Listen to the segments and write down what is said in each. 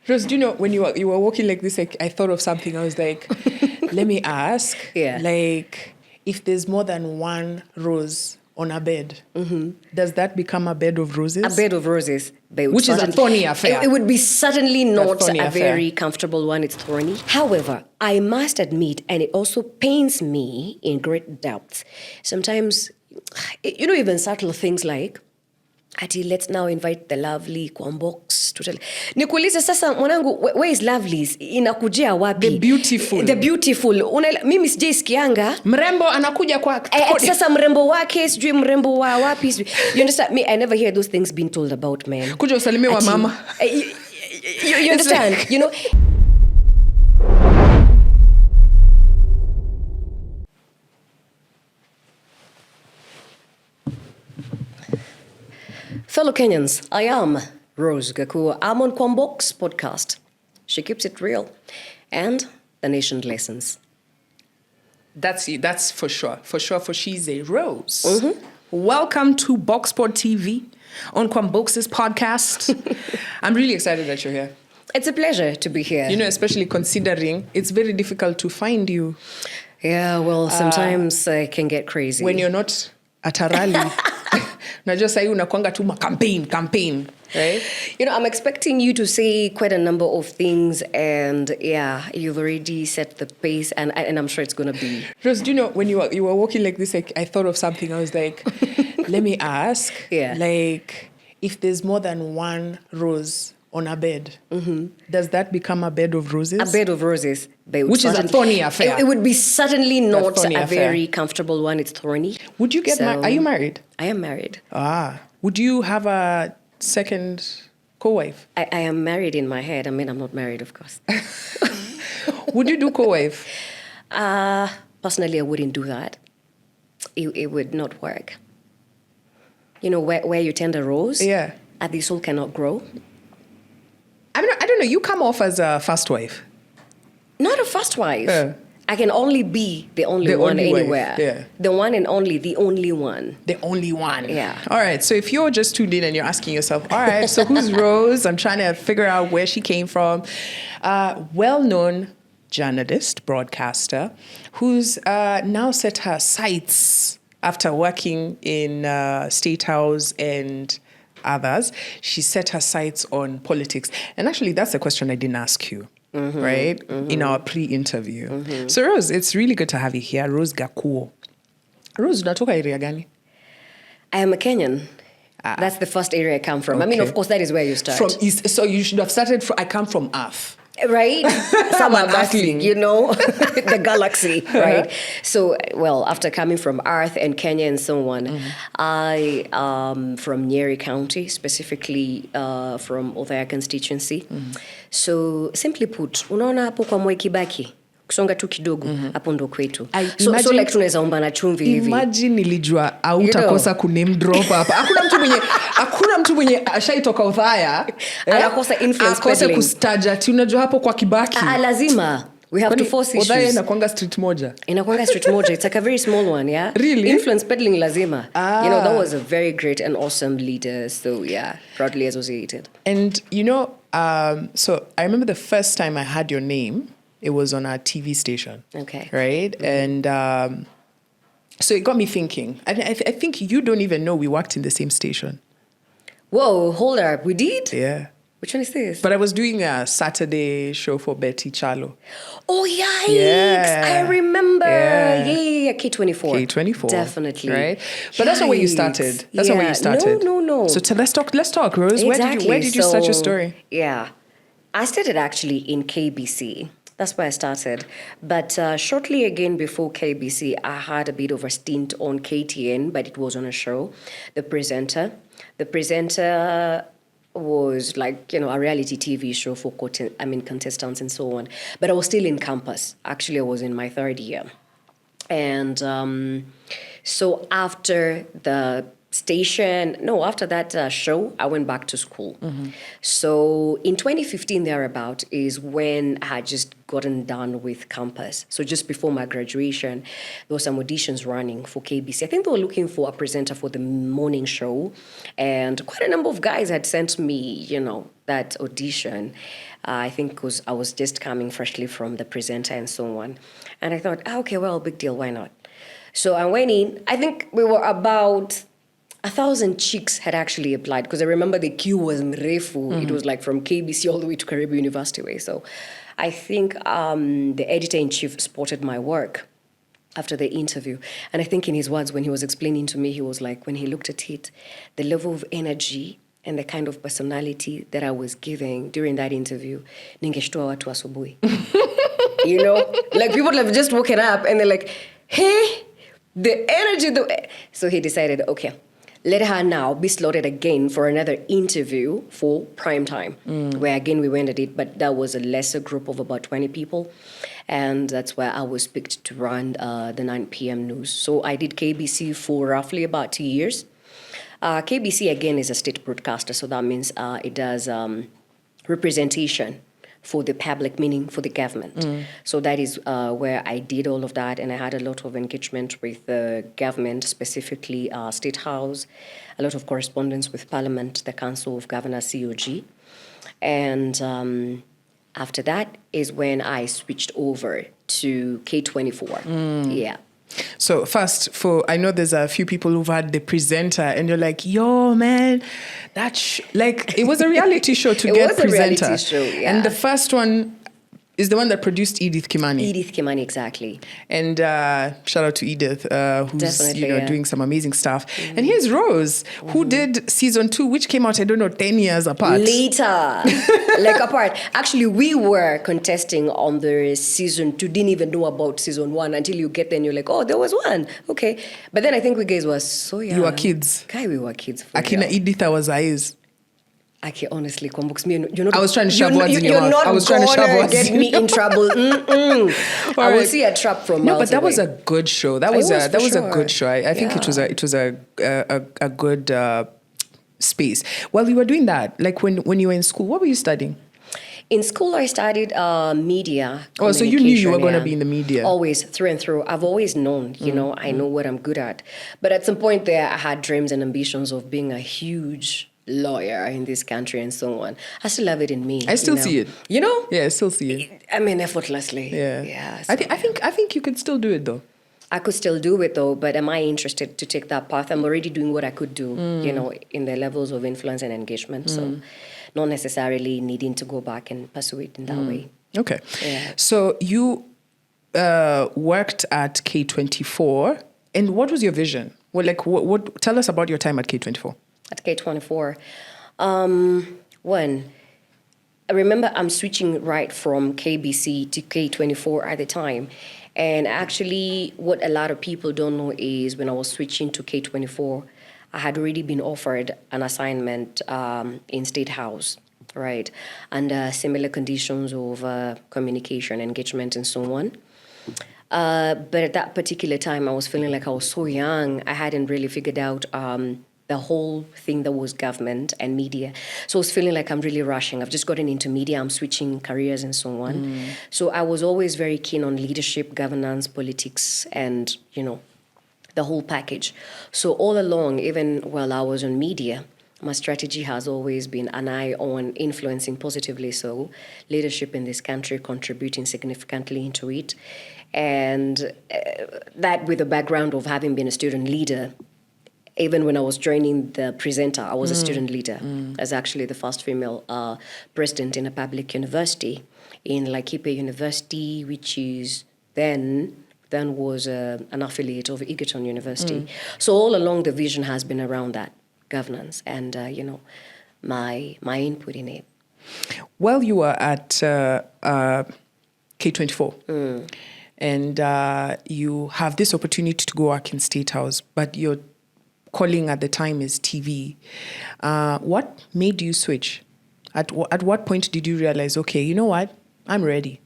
Rose, do you know, when you were walking like this, I thought of something. I was like, let me ask, like, if there's more than one rose on a bed, does that become a bed of roses? A bed of roses. Which is a thorny affair. It would be certainly not a affair. very comfortable one. It's thorny. However, I must admit, and it also pains me in great depth, sometimes, even subtle things like, ati, let's now invite the lovely Kwambox to tell. Nikuulize sasa mwanangu, where is lovelies? Inakujia wapi? The beautiful. The beautiful. Mimi sijai sikianga. Mrembo anakuja kwa sasa mrembo wake, sijui mrembo wa wapi. You understand? Me, I never hear those things being told about men. Kuja usalimie wa mama. You understand? Fellow Kenyans, I am Rose Gakuo. I'm on Kwambox Podcast. She keeps it real. And the nation listens. That's for sure. For sure, for she's a Rose. Welcome to Boxpod TV on Kwambox's podcast. I'm really excited that you're here. It's a pleasure to be here. Especially considering it's very difficult to find you. Yeah, well, sometimes I can get crazy. When you're not at a rally. Najua sahi unakuanga tu campaign, right? I'm expecting you to say quite a number of things, and you've already set the pace, and I'm sure it's going to be. Rose, do you know, when you were walking like this, I thought of something. I was like, let me ask, like, if there's more than one rose on a bed, does that become a bed of roses? A bed of roses. Which is a thorny affair. It would be certainly not a affair. very comfortable one. It's thorny. Would you get married? Are you married? I am married. Would you have a second co-wife? I am married in my head. I mean, I'm not married, of course. Would you do co-wife? Personally, I wouldn't do that. It would not work. Where you tend a rose, and the soul cannot grow. I don't know. You come off as a first wife. Not a first wife. I can only be the only one anywhere. Yeah. The one and only, the only one. The only one. Yeah. All right. So if you're just tuned in and you're asking yourself, all right, so who's Rose? I'm trying to figure out where she came from. Well-known journalist, broadcaster, who's now set her sights after working in State House and others. She set her sights on politics. And actually, that's a question I didn't ask you. Right? In our pre-interview. So Rose, it's really good to have you here. Rose Gakuo. Rose, unatoka area gani? I am a Kenyan. That's the first area I come from. Okay. I mean, of course, that is where you start. From East. So you should have started I come from Earth. Right? Someone asking, the galaxy, right? So, after coming from Earth and Kenya and so on, I am from Nyeri County, specifically from Othaya constituency. So, simply put, unaona hapo kwa Mwai Kibaki, kusonga tu kidogo, hapo ndo kwetu. So like tunaweza omba na chumvi hivi. Imagine nilijua hautakosa kuname drop hapa. Hakuna mtu mwenye ashaitoka Othaya. Anakosa influence peddling. Akose kustaja. Unajua hapo kwa Kibaki. Lazima. We have to force issues. Othaya inakuanga street moja. It's like a very small one, yeah? Really? Influence peddling lazima. That was a very great and awesome leader. So, proudly associated. And, so I remember the first time I heard your name, it was on a TV station. Okay. Right? And so it got me thinking. I think you don't even know we worked in the same station. Whoa, hold up. We did? Yeah. Which one is this? But I was doing a Saturday show for Betty Chalo. Oh, yikes. Yeah. I remember. Yeah. K24. K24. Definitely. Right? But that's not where you started. That's not where you started. No. So let's talk, Rose. Exactly. Where did you start your story? Yeah. I started actually in KBC. That's where I started. But shortly again before KBC, I had a bit of a stint on KTN, but it was on a show. The presenter was like, a reality TV show for contestants and so on. But I was still in campus. Actually, I was in my third year. And so after the after that show, I went back to school. So in 2015 thereabout is when I had just gotten done with campus. So just before my graduation, there were some auditions running for KBC. I think they were looking for a presenter for the morning show, and quite a number of guys had sent me, that audition. I think because I was just coming freshly from the presenter and so on. And I thought, okay, well, big deal, why not? So I went in. I think we were about 1,000 chicks had actually applied, because I remember the queue was mrefu. It was like from KBC all the way to Caribbean University Way. So I think the editor-in-chief spotted my work after the interview. And I think in his words, when he was explaining to me, he was like, when he looked at it, the level of energy and the kind of personality that I was giving during that interview, ningeshtua watu asubuhi. Like people have just woken up and they're like, hey, the energy. So he decided, okay, let her now be slotted again for another interview for prime time, where again we went at it, but that was a lesser group of about 20 people. And that's where I was picked to run the 9 p.m. news. So I did KBC for roughly about 2 years. KBC, again, is a state broadcaster, so that means it does representation for the public, meaning for the government. So that is where I did all of that, and I had a lot of engagement with the government, specifically State House, a lot of correspondence with Parliament, the Council of Governors, COG. And after that is when I switched over to K24. Yeah. So first, I know there's a few people who've had the presenter, and you're like, yo, man, it was a reality show to get presenter. Reality show, yeah. And the first one is the one that produced Edith Kimani. Edith Kimani, exactly. And shout out to Edith, who's doing some amazing stuff. And here's Rose, who did season 2, which came out, 10 years apart. Later, apart. Actually, we were contesting on the season 2, didn't even know about season 1 until you get there and you're like, oh, there was one. Okay. But then I think we guys were so young. You were kids. Guy, we were kids. Akina Edith was eyes. Okay, honestly, Kwambox, you're not. I was trying to shove words in your mouth. I was trying to shove words. Get me in trouble. I will see a trap from miles but that away. was a good show. That was a good show. I think it was a good space. While you were doing that, like when you were in school, what were you studying? In school, I studied media. Oh, so you knew you were going to be in the media? Always, through and through. I've always known, I know what I'm good at. But at some point there, I had dreams and ambitions of being a huge lawyer in this country and so on. I still have it in me. I still see it. Yeah, I still see it. I mean, effortlessly. Yeah. So. I think you could still do it though. I could still do it though, but am I interested to take that path? I'm already doing what I could do, in the levels of influence and engagement. So not necessarily needing to go back and pursue it in that way. Okay. Yeah. So you worked at K24, and what was your vision? Well, what tell us about your time at K24. At K24, when I remember I'm switching right from KBC to K24 at the time. And actually, what a lot of people don't know is when I was switching to K24, I had already been offered an assignment in State House, right? Under similar conditions of communication, engagement, and so on. But at that particular time, I was feeling like I was so young. I hadn't really figured out the whole thing that was government and media. So I was feeling like I'm really rushing. I've just gotten into media. I'm switching careers and so on. So I was always very keen on leadership, governance, politics, and, the whole package. So all along, even while I was on media, my strategy has always been an eye on influencing positively so leadership in this country, contributing significantly into it. And that with the background of having been a student leader. Even when I was joining the presenter, I was a student leader. As actually the first female president in a public university in Laikipia University, which is then was an affiliate of Egerton University. So all along the vision has been around that governance and my input in it. While you were at K24 and you have this opportunity to go work in State House, but you're calling at the time is TV. What made you switch? At what point did you realize, okay, you know what? I'm ready.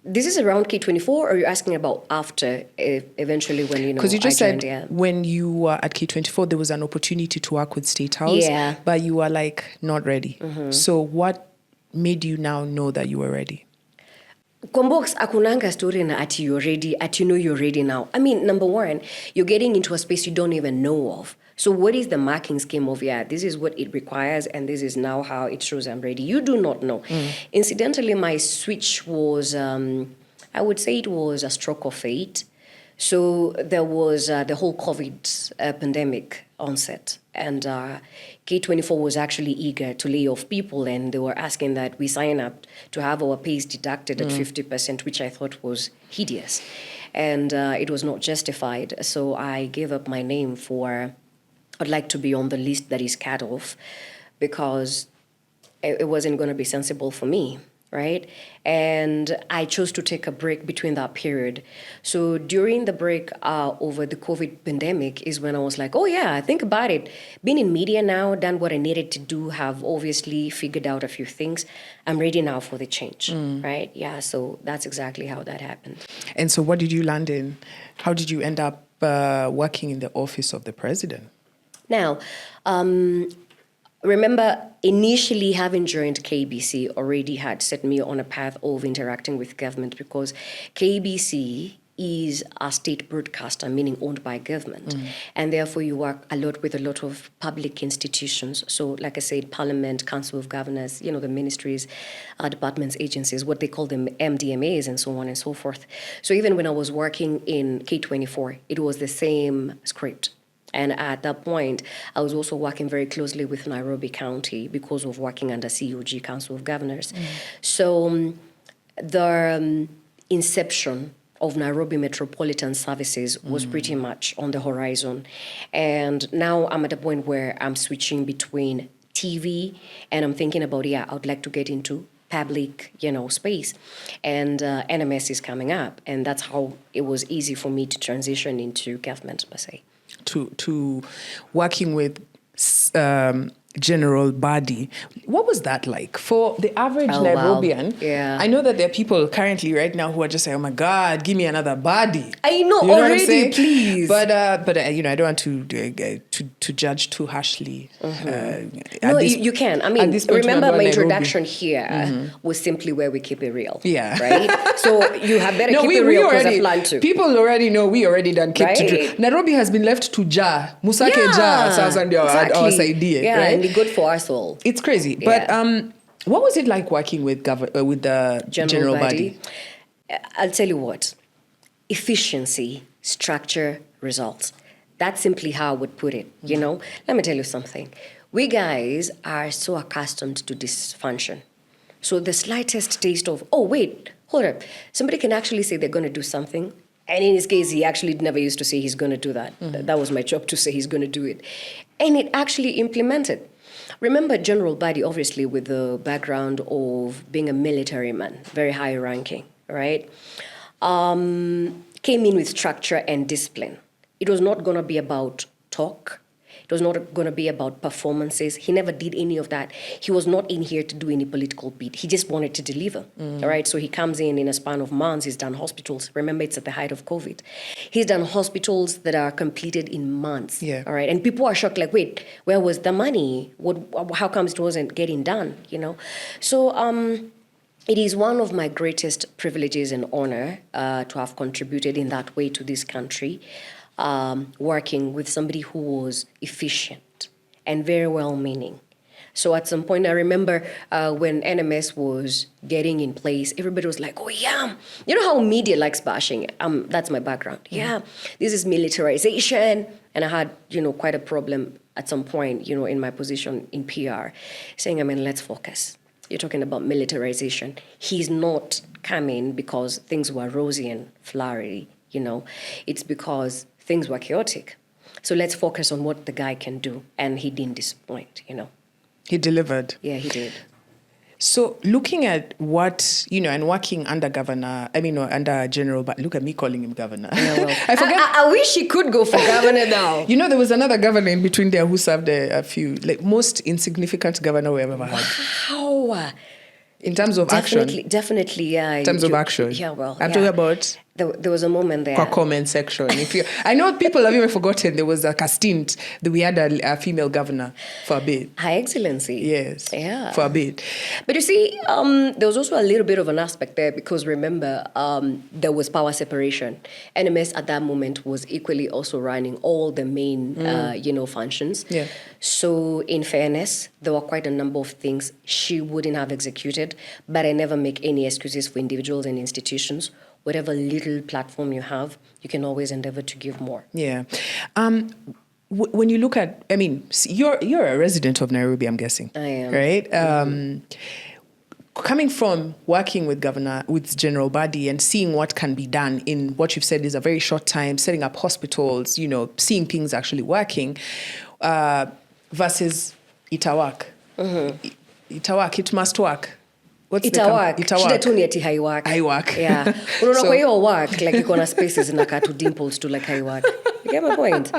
This is around K24, or you're asking about after, eventually when, Because you just said yeah. when you were at K24, there was an opportunity to work with State House, Yeah. but you were like not ready. So what made you now know that you were ready? Kwambox, akunanga story na ati you're ready, ati you know you're ready now. I mean, number one, you're getting into a space you don't even know of. So what is the marking scheme of, this is what it requires, and this is now how it shows I'm ready? You do not know. Incidentally, my switch was, I would say it was a stroke of fate. So there was the whole COVID pandemic onset, and K24 was actually eager to lay off people, and they were asking that we sign up to have our pays deducted at 50%, which I thought was hideous. And it was not justified. So I gave up my name for, I'd like to be on the list that is cut off, because it wasn't going to be sensible for me, right? And I chose to take a break between that period. So during the break over the COVID pandemic is when I was like, oh yeah, think about it. Being in media now, done what I needed to do, have obviously figured out a few things. I'm ready now for the change, right? Yeah, so that's exactly how that happened. And so what did you land in? How did you end up working in the office of the president? Now, remember, initially having joined KBC already had set me on a path of interacting with government, because KBC is a state broadcaster, meaning owned by government. And therefore you work a lot with a lot of public institutions. So like I said, Parliament, Council of Governors, the ministries, departments, agencies, what they call them MDMAs and so on and so forth. So even when I was working in K24, it was the same script. And at that point, I was also working very closely with Nairobi County because of working under COG, Council of Governors. So the inception of Nairobi Metropolitan Services was pretty much on the horizon. And now I'm at a point where I'm switching between TV and I'm thinking about, I would like to get into public, space. And NMS is coming up. And that's how it was easy for me to transition into government, per se. To working with General Badi. What was that like for the average Nairobian? Wow. Yeah. I know that there are people currently right now who are just saying, oh my God, give me another Badi. I know, you know already, please. But I don't want to judge too harshly. No, you can. I mean, remember my introduction here was simply where we keep it real. Yeah. Right? So you have better keep it real because I plan to. People already know we already done keep right? to. Nairobi has been left to Musake exactly. right? And be good for us all. It's crazy. But what was it like working with the General Badi? I'll tell you what. Efficiency, structure, results. That's simply how I would put it, Let me tell you something. We guys are so accustomed to dysfunction. So the slightest taste of, oh, wait, hold up. Somebody can actually say they're going to do something. And in his case, he actually never used to say he's going to do that. That was my job, to say he's going to do it. And it actually implemented. Remember General Badi, obviously, with the background of being a military man, very high ranking, right? Came in with structure and discipline. It was not going to be about talk. It was not going to be about performances. He never did any of that. He was not in here to do any political beat. He just wanted to deliver, all right? So he comes in a span of months. He's done hospitals. Remember, it's at the height of COVID. He's done hospitals that are completed in months, all right? And people are shocked, like, wait, where was the money? How comes it wasn't getting done, So it is one of my greatest privileges and honor to have contributed in that way to this country. Working with somebody who was efficient and very well-meaning. So at some point, I remember when NMS was getting in place, everybody was like, oh, yeah. You know how media likes bashing? That's my background. Yeah, this is militarization. And I had, quite a problem at some point, in my position in PR, saying, let's focus. You're talking about militarization. He's not coming because things were rosy and flowery, It's because things were chaotic. So let's focus on what the guy can do. And he didn't disappoint, He delivered. Yeah, he did. So looking at what, and working under under General, but look at me calling him governor. Yeah, well, I forget. I wish he could go for governor now. There was another governor in between there who served a few, most insignificant governor we ever had. Wow. In terms of action? Definitely, yeah. In terms of action? Yeah, well, I'm talking about... There was a moment there. Comment section. I know people have even forgotten there was a stint that we had a female governor for a bit. Her Excellency. Yes. Yeah. For a bit. But you see, there was also a little bit of an aspect there because remember, there was power separation. NMS at that moment was equally also running all the main, functions. Yeah. So in fairness, there were quite a number of things she wouldn't have executed, but I never make any excuses for individuals and institutions. Whatever little platform you have, you can always endeavor to give more. Yeah. When you look at, I mean, you're a resident of Nairobi, I'm guessing. I am. Right? Coming from working with General Badi and seeing what can be done in what you've said is a very short time, setting up hospitals, seeing things actually working, versus itawak. Itawak, it must work. Itawak. Shida tu ni ati haiwak. Yeah. Unaona kwa hiyo work, like iko na spaces inakaa tu dimples to like haiwak. You get my point?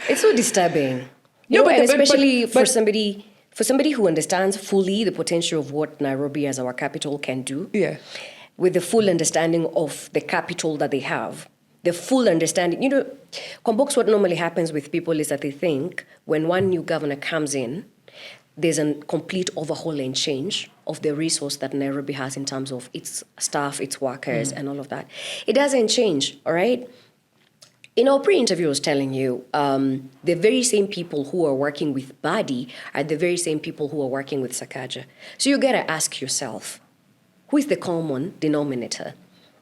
It's so disturbing. Especially for somebody who understands fully the potential of what Nairobi as our capital can do. Yeah. With the full understanding of the capital that they have. The full understanding. Kwambox, what normally happens with people is that they think when one new governor comes in, there's a complete overhaul and change of the resource that Nairobi has in terms of its staff, its workers, and all of that. It doesn't change, all right? In our pre-interview, I was telling you, the very same people who are working with Badi are the very same people who are working with Sakaja. So you got to ask yourself, who is the common denominator?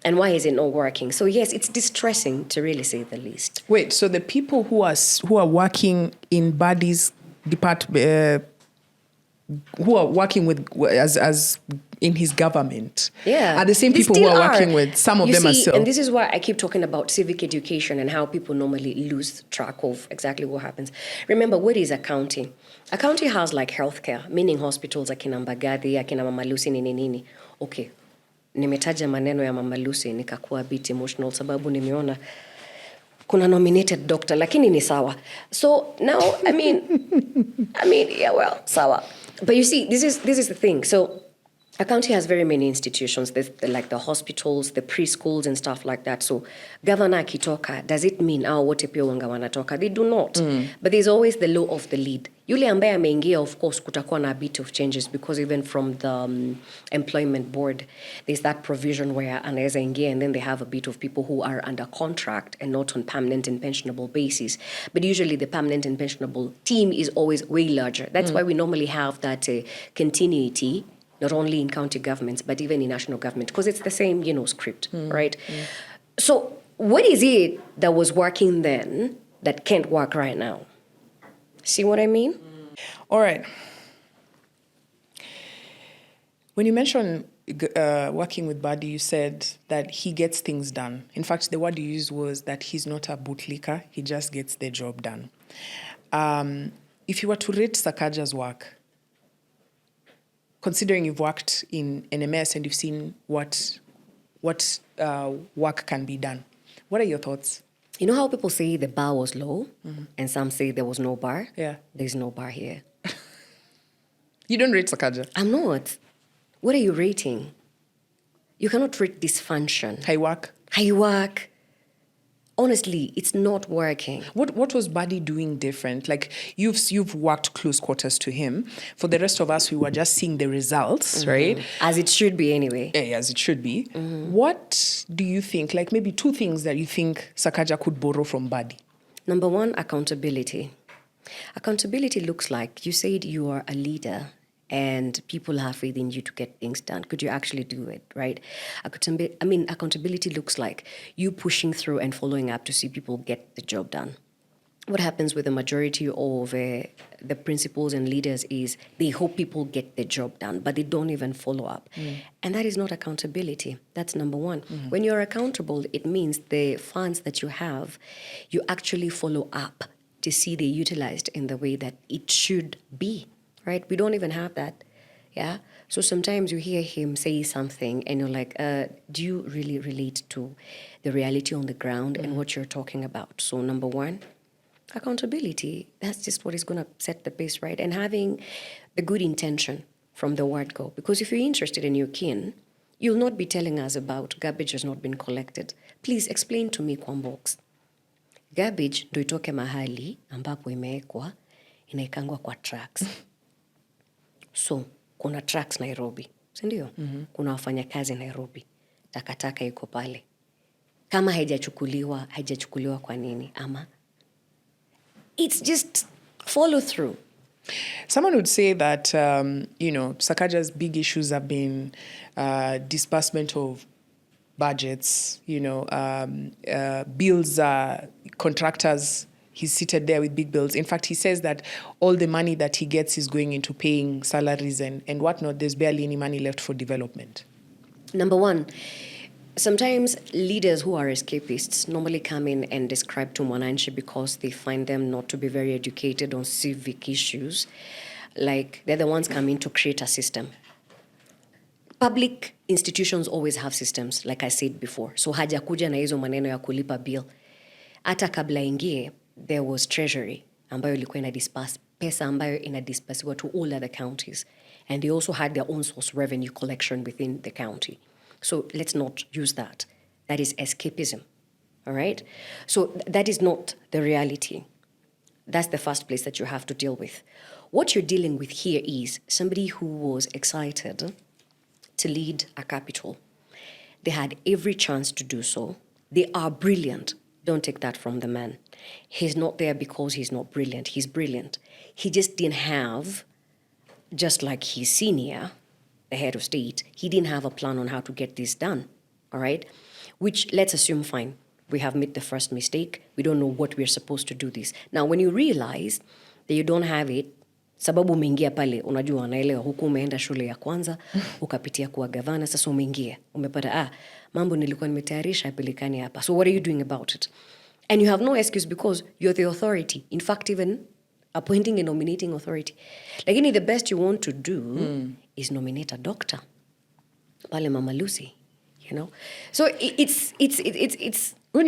And why is it not working? So yes, it's distressing to really say the least. Wait, so the people who are working in Badi's department, who are working with as in his government, are the same people who are working with some of them as well. And this is why I keep talking about civic education and how people normally lose track of exactly what happens. Remember, what is a county? A county has like healthcare, meaning hospitals, akina Mbagathi, akina Mama Lucy, nini. Okay, nimetaja maneno ya Mama Lucy nikakuwa a bit emotional sababu nimeona kuna nominated doctor, lakini ni sawa. So now, I mean, yeah, well, sawa. But you see, this is the thing. So a county has very many institutions, like the hospitals, the preschools and stuff like that. So governor akitoka, does it mean wote pia wanga wanatoka? They do not. But there's always the law of the lead. Yule ambaye ameingia, of course, kutakuwa na a bit of changes because even from the employment board, there's that provision where anaweza ingia and then they have a bit of people who are under contract and not on permanent and pensionable basis. But usually the permanent and pensionable team is always way larger. That's why we normally have that continuity, not only in county governments, but even in national government, because it's the same, script, right? So what is it that was working then that can't work right now? See what I mean? All right. When you mentioned working with Badi, you said that he gets things done. In fact, the word you used was that he's not a bootlicker. He just gets the job done. If you were to rate Sakaja's work, considering you've worked in NMS and you've seen what work can be done, what are your thoughts? You know how people say the bar was low and some say there was no bar? Yeah. There's no bar here. You don't rate Sakaja? I'm not. What are you rating? You cannot rate dysfunction. High work? High work. Honestly, it's not working. What was Badi doing different? Like you've worked close quarters to him. For the rest of us, we were just seeing the results, right? As it should be anyway. Yeah, as it should be. What do you think, like maybe two things that you think Sakaja could borrow from Badi? Number one, accountability. Accountability looks like you said you are a leader and people have faith in you to get things done. Could you actually do it, right? Accountability looks like you pushing through and following up to see people get the job done. What happens with the majority of the principals and leaders is they hope people get the job done, but they don't even follow up. And that is not accountability. That's number one. When you're accountable, it means the funds that you have, you actually follow up to see they're utilized in the way that it should be. Right? We don't even have that. Yeah? So sometimes you hear him say something and you're like, do you really relate to the reality on the ground and what you're talking about? So number one, accountability. That's just what is going to set the pace, right? And having the good intention from the word go. Because if you're interested in your kin, you'll not be telling us about garbage has not been collected. Please explain to me, Kwambox. Garbage ndo itoke mahali ambapo imeekwa inaikangwa kwa trucks. So, kuna trucks Nairobi, si ndio? Kuna wafanyakazi Nairobi. Takataka iko pale. Kama haijachukuliwa kwa nini? Ama it's just follow through. Someone would say that, Sakaja's big issues have been disbursement of budgets, bills, contractors. He's seated there with big bills. In fact, he says that all the money that he gets is going into paying salaries and whatnot. There's barely any money left for development. Number one, sometimes leaders who are escapists normally come in and describe to Mwananchi because they find them not to be very educated on civic issues. Like, they're the ones coming to create a system. Public institutions always have systems, like I said before. So hajakuja na hizo maneno ya kulipa bill. Hata kabla ingie, there was treasury ambayo ilikuwa ina disperse pesa ambayo ina disperse to all other counties. And they also had their own source revenue collection within the county. So let's not use that. That is escapism. All right? So that is not the reality. That's the first place that you have to deal with. What you're dealing with here is somebody who was excited to lead a capital. They had every chance to do so. They are brilliant. Don't take that from the man. He's not there because he's not brilliant. He's brilliant. He just didn't have, just like his senior, the head of state, he didn't have a plan on how to get this done. All right? Which, let's assume, fine. We have made the first mistake. We don't know what we're supposed to do this. Now, when you realize that you don't have it, sababu umeingia pale, unajua unaelewa huku umeenda shule ya kwanza, ukapitia kuwa gavana, sasa umeingia. Umepata, mambo nilikuwa nimetayarisha pelekani hapa. So what are you doing about it? And you have no excuse because you're the authority. In fact, even appointing and nominating authority. Lakini the best you want to do is nominate a doctor. Pale Mama Lucy, So it's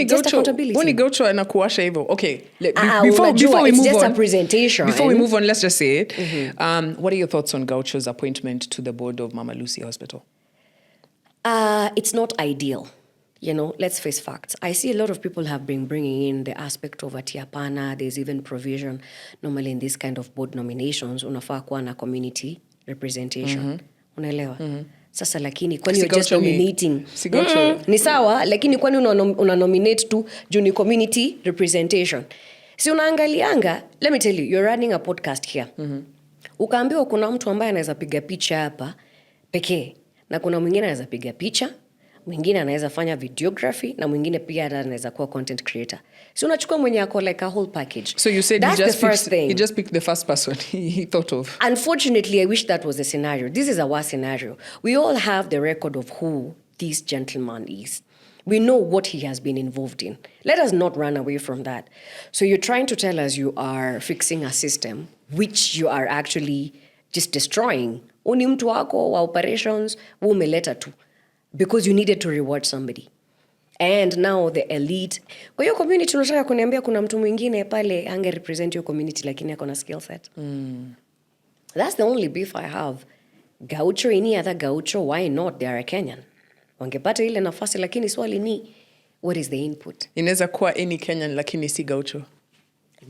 just accountability. When you go to anakuwasha hivyo. Okay, before we move on. A presentation. Before we move on, let's just say it. What are your thoughts on Gaucho's appointment to the board of Mama Lucy Hospital? It's not ideal. Let's face facts. I see a lot of people have been bringing in the aspect of atiapana. There's even provision normally in this kind of board nominations. Unafaa kuwa na community representation. Unaelewa? Sasa lakini kwani you're just nominating? Ni sawa, lakini kwani una nominate tu juu ni community representation. Si unaangalianga, let me tell you, you're running a podcast here. Ukaambiwa kuna mtu ambaye anaweza piga picha hapa pekee, na kuna mwingine anaweza piga picha, mwingine anaweza fanya videography, na mwingine pia anaweza kuwa content creator. So unachukua mwenye ako like a whole package. So you said he just picked the first person he thought of. Unfortunately, I wish that was the scenario. This is a worse scenario. We all have the record of who this gentleman is. We know what he has been involved in. Let us not run away from that. So you're trying to tell us you are fixing a system which you are actually just destroying. Uni mtu wako wa operations, umeleta tu. Because you needed to reward somebody. And now the elite. Kwa hiyo community unataka kuniambia kuna mtu mwingine pale ange represent your community lakini ako na skill set. That's the only beef I have. Gaucho, any other Gaucho, why not? They are a Kenyan. Wangepata ile nafasi lakini swali ni, what is the input? Inaweza kuwa any Kenyan lakini si Gaucho.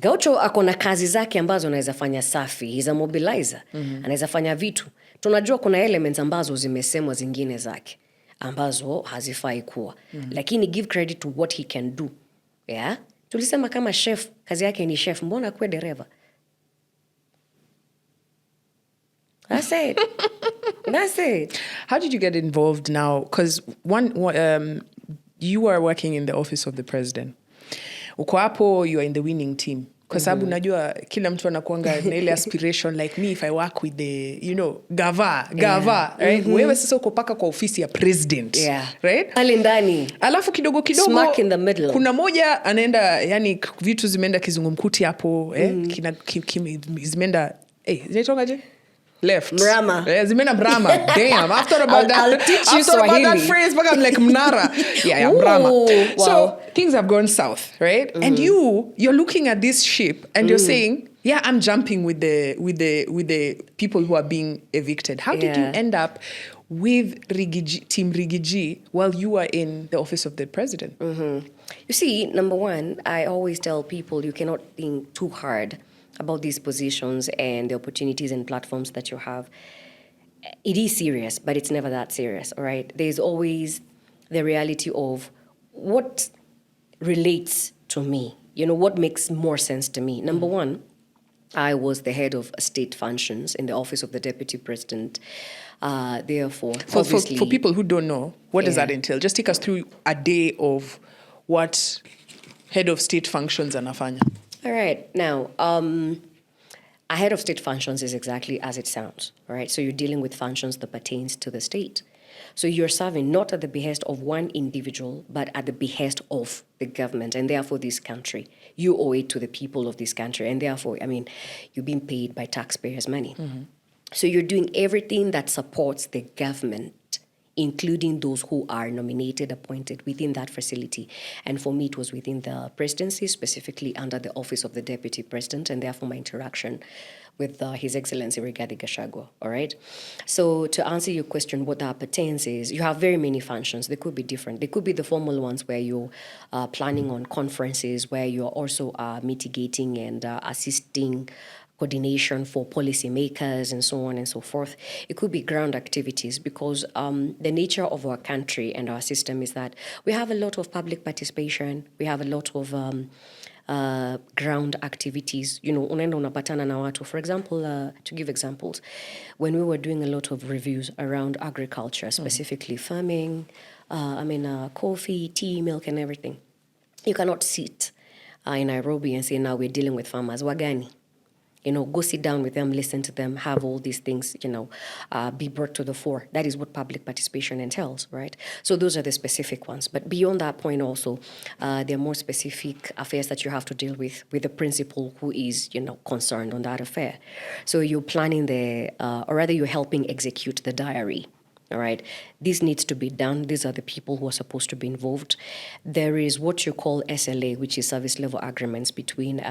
Gaucho ako na kazi zake ambazo anaweza fanya safi. He's a mobilizer. Anaweza fanya vitu. Tunajua kuna elements ambazo zimesemwa zingine zake ambazo hazifai kuwa. Lakini give credit to what he can do. Yeah? Tulisema kama chef, kazi yake ni chef, mbona kuwe dereva? That's it. That's it. How did you get involved now? Because you are working in the office of the president. Uko hapo, you are in the winning team. Kwa sababu najua kila mtu anakuanga na ile aspiration like me if I work with the gava, right? Wewe sasa uko paka kwa ofisi ya president, right? Pale ndani. Alafu kidogo smack in the middle. Kuna moja anaenda yani vitu zimeenda kizungumkuti hapo, zimeenda zinaitokaje? Left. Mrama. Zimena Brahma. Damn. After about I'll teach you Swahili. About that phrase, but I'm like Mnara. Yeah, Brahma. Wow. So things have gone south, right? And you're looking at this ship and you're saying, Yeah, I'm jumping with the people who are being evicted. How did you end up with Team Riggy G while you were in the office of the president? You see, number one, I always tell people you cannot think too hard about these positions and the opportunities and platforms that you have. It is serious, but it's never that serious, all right? There's always the reality of what relates to me, what makes more sense to me. Number one, I was the head of state functions in the office of the deputy president. Therefore, for people who don't know, what does that entail? Just take us through a day of what head of state functions anafanya. All right. Now, a head of state functions is exactly as it sounds, all right? So you're dealing with functions that pertains to the state. So you're serving not at the behest of one individual, but at the behest of the government and therefore this country. You owe it to the people of this country. And therefore, you're being paid by taxpayers' money. So you're doing everything that supports the government, including those who are nominated, appointed within that facility. And for me, it was within the presidency, specifically under the office of the deputy president, and therefore my interaction with His Excellency Rigathi Gachagua, all right? So to answer your question, what that pertains is you have very many functions. They could be different. They could be the formal ones where you're planning on conferences, where you're also mitigating and assisting coordination for policymakers and so on and so forth. It could be ground activities because the nature of our country and our system is that we have a lot of public participation. We have a lot of ground activities. Unaenda unapatana na watu. For example, to give examples, when we were doing a lot of reviews around agriculture, specifically farming, coffee, tea, milk, and everything, you cannot sit in Nairobi and say, now we're dealing with farmers. Wagani? Go sit down with them, listen to them, have all these things, be brought to the fore. That is what public participation entails, right? So those are the specific ones. But beyond that point also, there are more specific affairs that you have to deal with the principal who is, concerned on that affair. So you're planning or rather you're helping execute the diary. All right, this needs to be done. These are the people who are supposed to be involved. There is what you call SLA, which is service level agreements between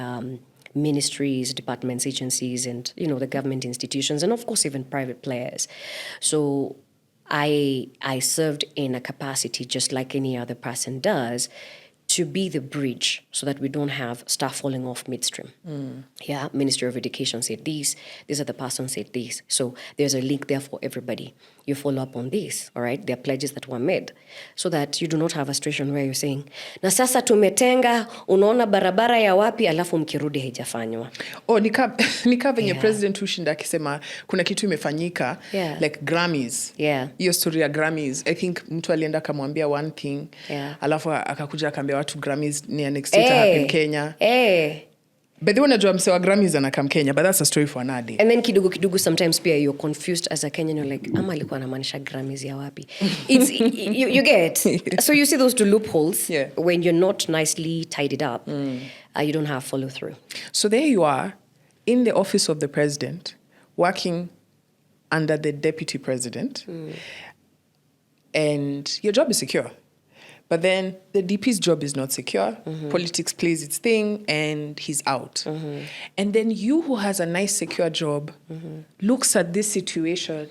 ministries, departments, agencies, and the government institutions, and of course even private players. So I served in a capacity just like any other person does, to be the bridge so that we don't have staff falling off midstream. Yeah, Ministry of Education said this other person said this. So there's a link there for everybody. You follow up on this, all right? There are pledges that were made so that you do not have a situation where you're saying, na sasa tumetenga, unaona barabara ya wapi, alafu mkirudi haijafanywa. Oh, nika venye president hushinda akisema kuna kitu imefanyika, like Grammys. Hiyo story ya Grammys. I think mtu alienda akamwambia one thing, alafu akakuja akaambia watu Grammys ni next year hapa in Kenya. But they wanna jump so Grammys anakam Kenya, but that's a story for another day. And then kidogo sometimes pia you're confused as a Kenyan, you're like, ama alikuwa anamaanisha Grammys ya wapi? It's you get. So you see those two loopholes when you're not nicely tidied up, you don't have follow through. So there you are in the office of the president, working under the deputy president, and your job is secure. But then the DP's job is not secure. Politics plays its thing, and he's out. And then you, who has a nice, secure job, looks at this situation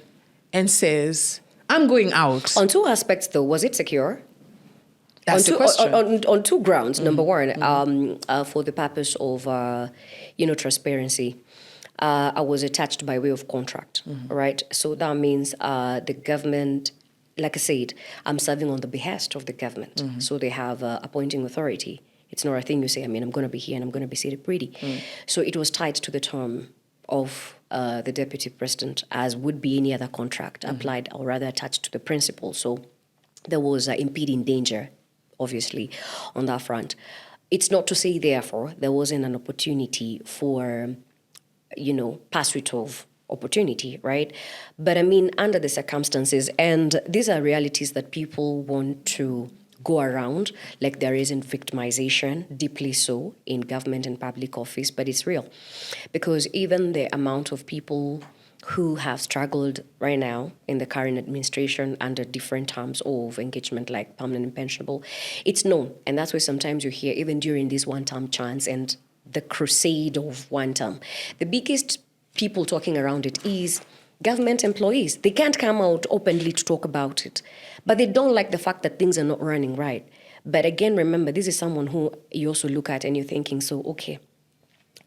and says, I'm going out. On two aspects, though, was it secure? That's the question. On two grounds. Number one, for the purpose of, transparency, I was attached by way of contract, right? So that means the government... Like I said, I'm serving on the behest of the government. So they have appointing authority. It's not a thing you say, I'm going to be here and I'm going to be seated pretty. So it was tied to the term of the deputy president, as would be any other contract applied or rather attached to the principal. So there was impending danger, obviously, on that front. It's not to say, therefore, there wasn't an opportunity for, pursuit of opportunity, right? But under the circumstances, and these are realities that people want to go around, like there isn't victimization, deeply so, in government and public office, but it's real. Because even the amount of people who have struggled right now in the current administration under different terms of engagement, like permanent and pensionable, it's known. And that's why sometimes you hear, even during this one-term chance, and the crusade of one term. The biggest people talking around it is government employees. They can't come out openly to talk about it, but they don't like the fact that things are not running right. But again, remember, this is someone who you also look at and you're thinking, so, okay,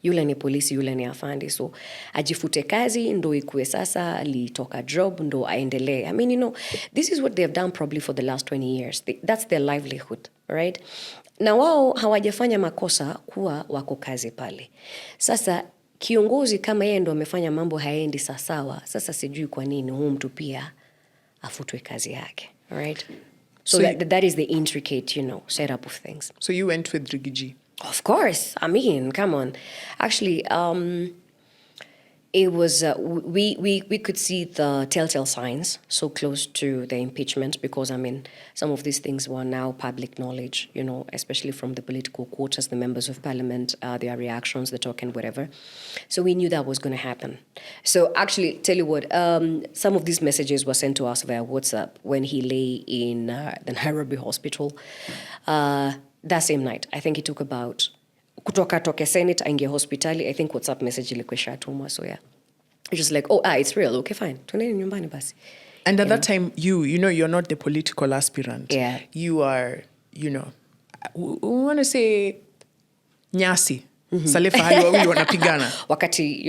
yule ni polisi, yule ni afandi, so ajifute kazi ndo ikue sasa alitoka job ndo aendelee. I mean, this is what they've done probably for the last 20 years. That's their livelihood, right? Na wao hawajafanya makosa kuwa wako kazi pale. Sasa kiongozi kama yeye ndo amefanya mambo haendi sawa, sasa sijui kwa nini huyu mtu pia afutwe kazi yake, right? So that is the intricate, setup of things. So you went with Riggy G? Of course. I mean, come on. Actually, it was we could see the telltale signs so close to the impeachment because, I mean, some of these things were now public knowledge, especially from the political quarters, the members of parliament, their reactions, the talk and whatever. So we knew that was going to happen. So actually, tell you what, some of these messages were sent to us via WhatsApp when he lay in the Nairobi hospital. That same night, I think it took about kutoka toke Senate aingie hospitali. I think WhatsApp message ilikuwa ishatumwa, so yeah. It's just like, it's real. Okay, fine. Tuendeni nyumbani basi. And at that time, you're not the political aspirant. Yeah. You are, we want to say nyasi. Sale fahali wawili wanapigana. Wakati,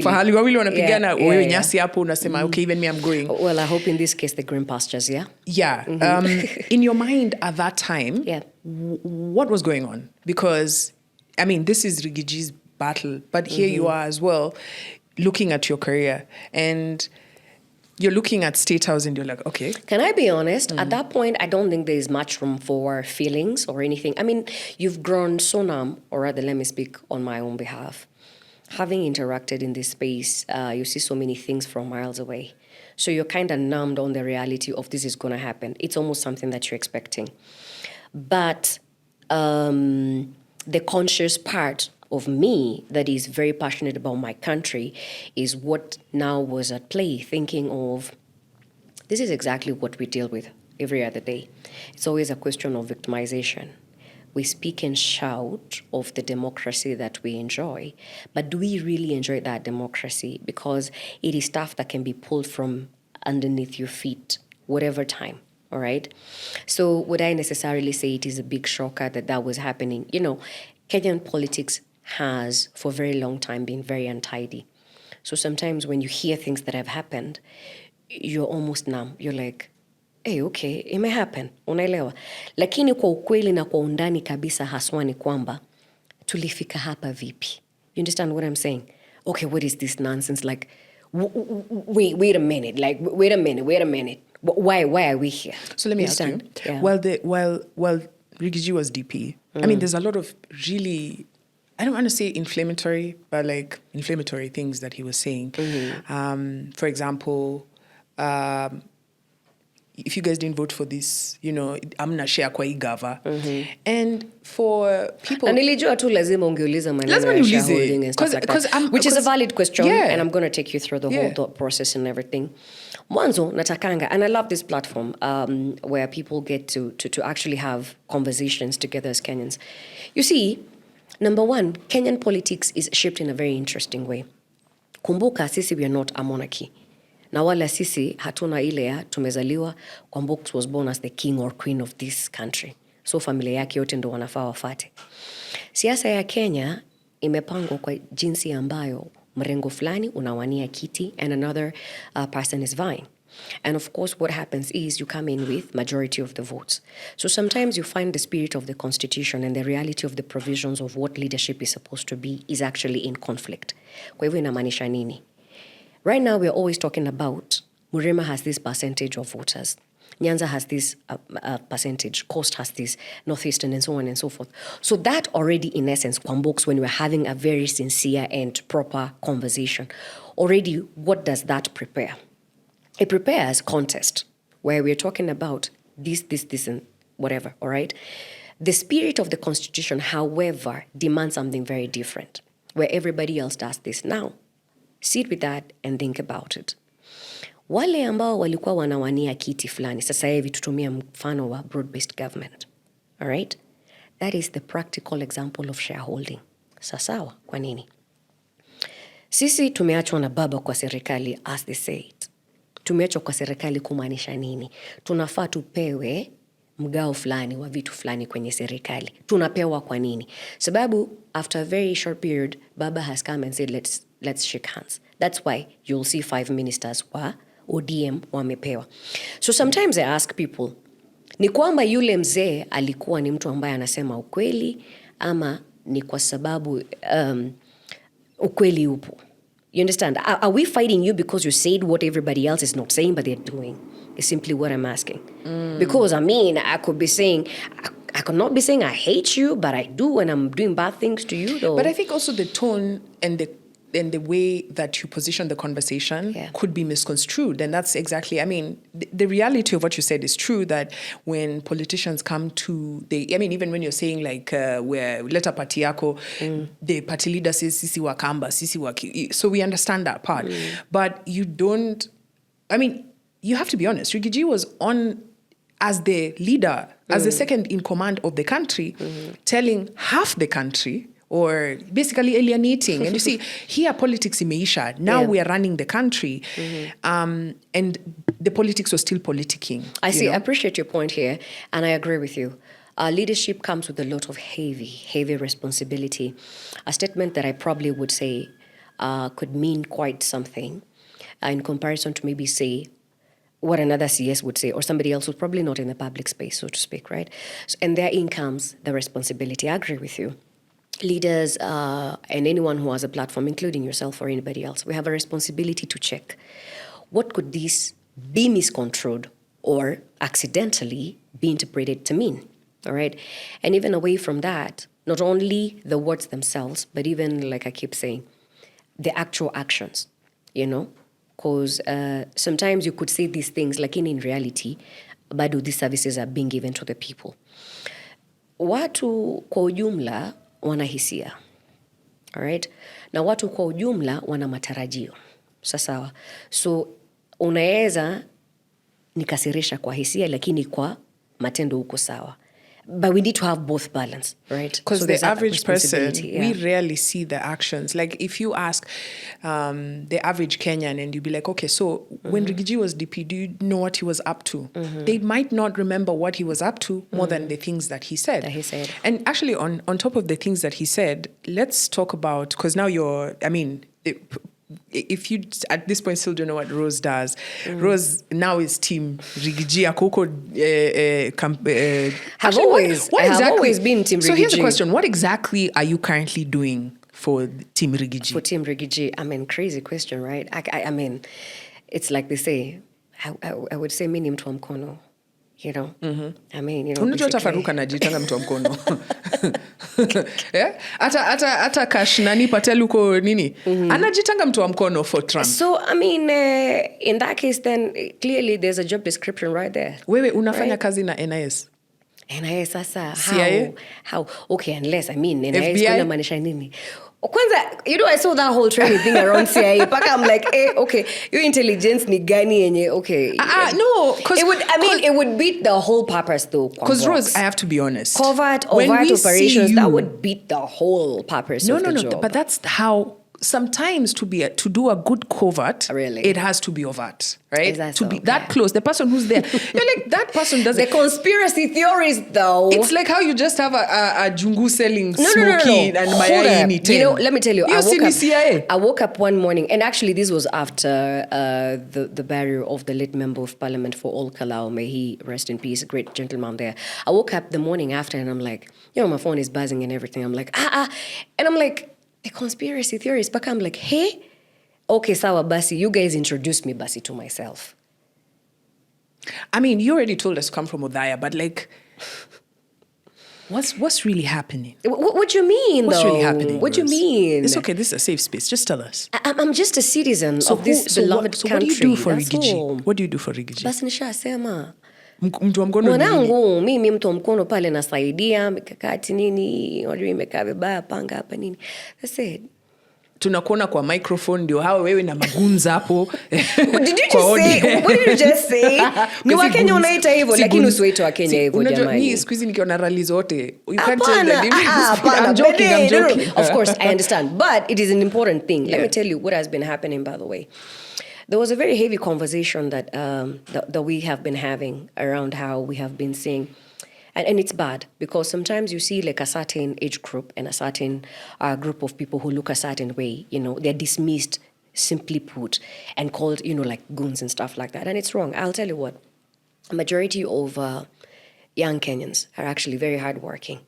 fahali wawili wanapigana, wewe nyasi hapo unasema, okay, even me, I'm going. Well, I hope in this case the green pastures, yeah? Yeah. In your mind at that time, what was going on? Because, I mean, this is Riggy G's battle, but here you are as well, looking at your career, and you're looking at State House and you're like, okay. Can I be honest? At that point, I don't think there's much room for feelings or anything. I mean, you've grown so numb, or rather, let me speak on my own behalf. Having interacted in this space, you see so many things from miles away. So you're kind of numbed on the reality of this is going to happen. It's almost something that you're expecting. But the conscious part of me that is very passionate about my country is what now was at play, thinking of this is exactly what we deal with every other day. It's always a question of victimization. We speak and shout of the democracy that we enjoy, but do we really enjoy that democracy? Because it is stuff that can be pulled from underneath your feet, whatever time. All right. So would I necessarily say it is a big shocker that was happening? Kenyan politics has for a very long time been very untidy. So sometimes when you hear things that have happened, you're almost numb. You're like, hey, okay, it may happen. Unaelewa. Lakini kwa ukweli na kwa undani kabisa haswa ni kwamba tulifika hapa vipi. You understand what I'm saying? Okay, what is this nonsense? Like, wait a minute. Like, wait a minute. Why are we here? So let me ask you. Yeah. While Riggy G was DP, I mean, there's a lot of really, I don't want to say inflammatory, but like inflammatory things that he was saying. For example, if you guys didn't vote for this, I'm not share kwa igava. And for people, nilijua tu lazima ungeuliza maneno ya shareholding and stuff like that, which is a valid question, and I'm going to take you through the whole thought process and everything. Mwanzo natakanga, and I love this platform where people get to actually have conversations together as Kenyans. You see, number one, Kenyan politics is shaped in a very interesting way. Kumbuka sisi, we are not a monarchy. Na wala sisi hatuna ile ya tumezaliwa, Kwambox was born as the king or queen of this country. So familia yake yote ndo wanafaa wafate. Siasa ya Kenya imepangwa kwa jinsi ambayo mrengo fulani unawania kiti and another person is vying. And of course, what happens is you come in with majority of the votes. So sometimes you find the spirit of the constitution and the reality of the provisions of what leadership is supposed to be is actually in conflict. Kwa hivyo inamaanisha nini? Right now, we're always talking about Murima has this percentage of voters. Nyanza has this percentage. Coast has this, Northeastern, and so on and so forth. So that already, in essence, Kwambox, when we're having a very sincere and proper conversation, already, what does that prepare? It prepares contest, where we're talking about this, and whatever, all right? The spirit of the Constitution, however, demands something very different, where everybody else does this now. Sit with that and think about it. Wale ambao walikuwa wanawania kiti fulani, sasa hivi tutumia mfano wa broad-based government. All right? That is the practical example of shareholding. Sasawa, kwa nini? Sisi tumeachwa na baba kwa serikali, as they say it. Tumeachwa kwa serikali kumaanisha nini? Tunafaa tupewe mgao fulani wa vitu fulani kwenye serikali. Tunapewa kwa nini? Sababu after a very short period, baba has come and said let's shake hands. That's why you'll see 5 ministers wa ODM wamepewa. So sometimes I ask people, ni kwamba yule mzee alikuwa ni mtu ambaye anasema ukweli, ama ni kwa sababu ukweli upo? You understand? Are we fighting you because you said what everybody else is not saying but they're doing? Is simply what I'm asking. Because I could be saying, I could not be saying I hate you, but I do when I'm doing bad things to you, though. But I think also the tone and the way that you position the conversation could be misconstrued. And that's exactly, the reality of what you said is true, that when politicians come to, even when you're saying like, where leta party yako, the party leader says, sisi wa Kamba, sisi wa so we understand that part. But you don't, you have to be honest. Riggy G was on as the leader, as the second in command of the country, telling half the country, or basically alienating. And you see, here politics imeisha. Now we are running the country. And the politics was still politicking. I see. I appreciate your point here. And I agree with you. Leadership comes with a lot of heavy responsibility. A statement that I probably would say could mean quite something in comparison to maybe say what another CS would say, or somebody else who's probably not in the public space, so to speak, right? So, and therein comes the responsibility. I agree with you. Leaders and anyone who has a platform, including yourself or anybody else, we have a responsibility to check what could this be misconstrued or accidentally be interpreted to mean, all right? And even away from that, not only the words themselves, but even, like I keep saying, the actual actions, because sometimes you could say these things, like in reality, bado these services are being given to the people. Watu kwa ujumla wana hisia. All right? Na watu kwa ujumla wana matarajio. Sawa. So unaweza nikasirisha kwa hisia lakini kwa matendo uko sawa. But we need to have both balance, right? Because the average person, we rarely see the actions. Like if you ask the average Kenyan and you be like, okay, so when Riggy G was DP, do you know what he was up to? They might not remember what he was up to more than the things that he said. And actually on top of the things that he said, let's talk about, because now if you at this point still don't know what Rose does, Rose now is team Riggy G. I've always been team Riggy G. So here's the question: what exactly are you currently doing for team Riggy G? For team Riggy G, crazy question, right? It's like they say. I would say mimi ni mtu wa mkono. Unajua tafaruka najitanga mtu wa mkono. Ata Cash nani Patel uko nini? Anajitanga mtu wa mkono for Trump. So in that case then clearly there's a job description right there. Wewe unafanya kazi na NIS? NIS sasa CIA? How? Okay, unless NIS FBI? kuna maanisha nini? Kwanza, I saw that whole training thing around CIA. Paka, I'm like, okay, your intelligence ni gani yenye, okay. No, because it would beat the whole purpose though. Because Rose, I have to be honest. Overt operations, that would beat the whole purpose of the job. But that's how sometimes to do a good covert, really? It has to be overt, right? To be that close, the person who's there, you're like, that person doesn't. The conspiracy theories, though. It's like how you just have a jungu selling smoky and mayai in it. Let me tell you, CIA. I woke up one morning, and actually this was after the burial of the late member of parliament for All Kalau, may he rest in peace, a great gentleman there. I woke up the morning after, and I'm like, my phone is buzzing and everything. I'm like, and I'm like, the conspiracy theories. But I'm like, hey, okay, sawa basi, you guys introduced me basi to myself. You already told us to come from Odaya, but like, what's really happening? What do you mean, What's really happening? What do you mean? It's okay, this is a safe space. Just tell us. I'm just a citizen of this beloved country. What do you do for Riggy G? What do you do for Riggy G? Basi nishasema. Mtu wa mkono mwanangu, mimi mtu wa mkono pale nasaidia mikakati nini, wajua imekaa vibaya, panga hapa nini. That's it. tunakuona kwa microphone ndio hao wewe na magunza hapo. What did you just say? Ni Wakenya unaita hivyo lakini usiwaite Wakenya hivyo jamani. Unajua ni siku hizi nikiona rally zote. You can't tell the difference. I'm joking. Of course, I understand. But it is an important thing. Let me tell you what has been happening, by the way. There was a very heavy conversation that we have been having around how we have been seeing. And it's bad because sometimes you see like a certain age group and a certain group of people who look a certain way, they're dismissed, simply put, and called, like goons and stuff like that. And it's wrong. I'll tell you what, a majority of young Kenyans are actually very hardworking.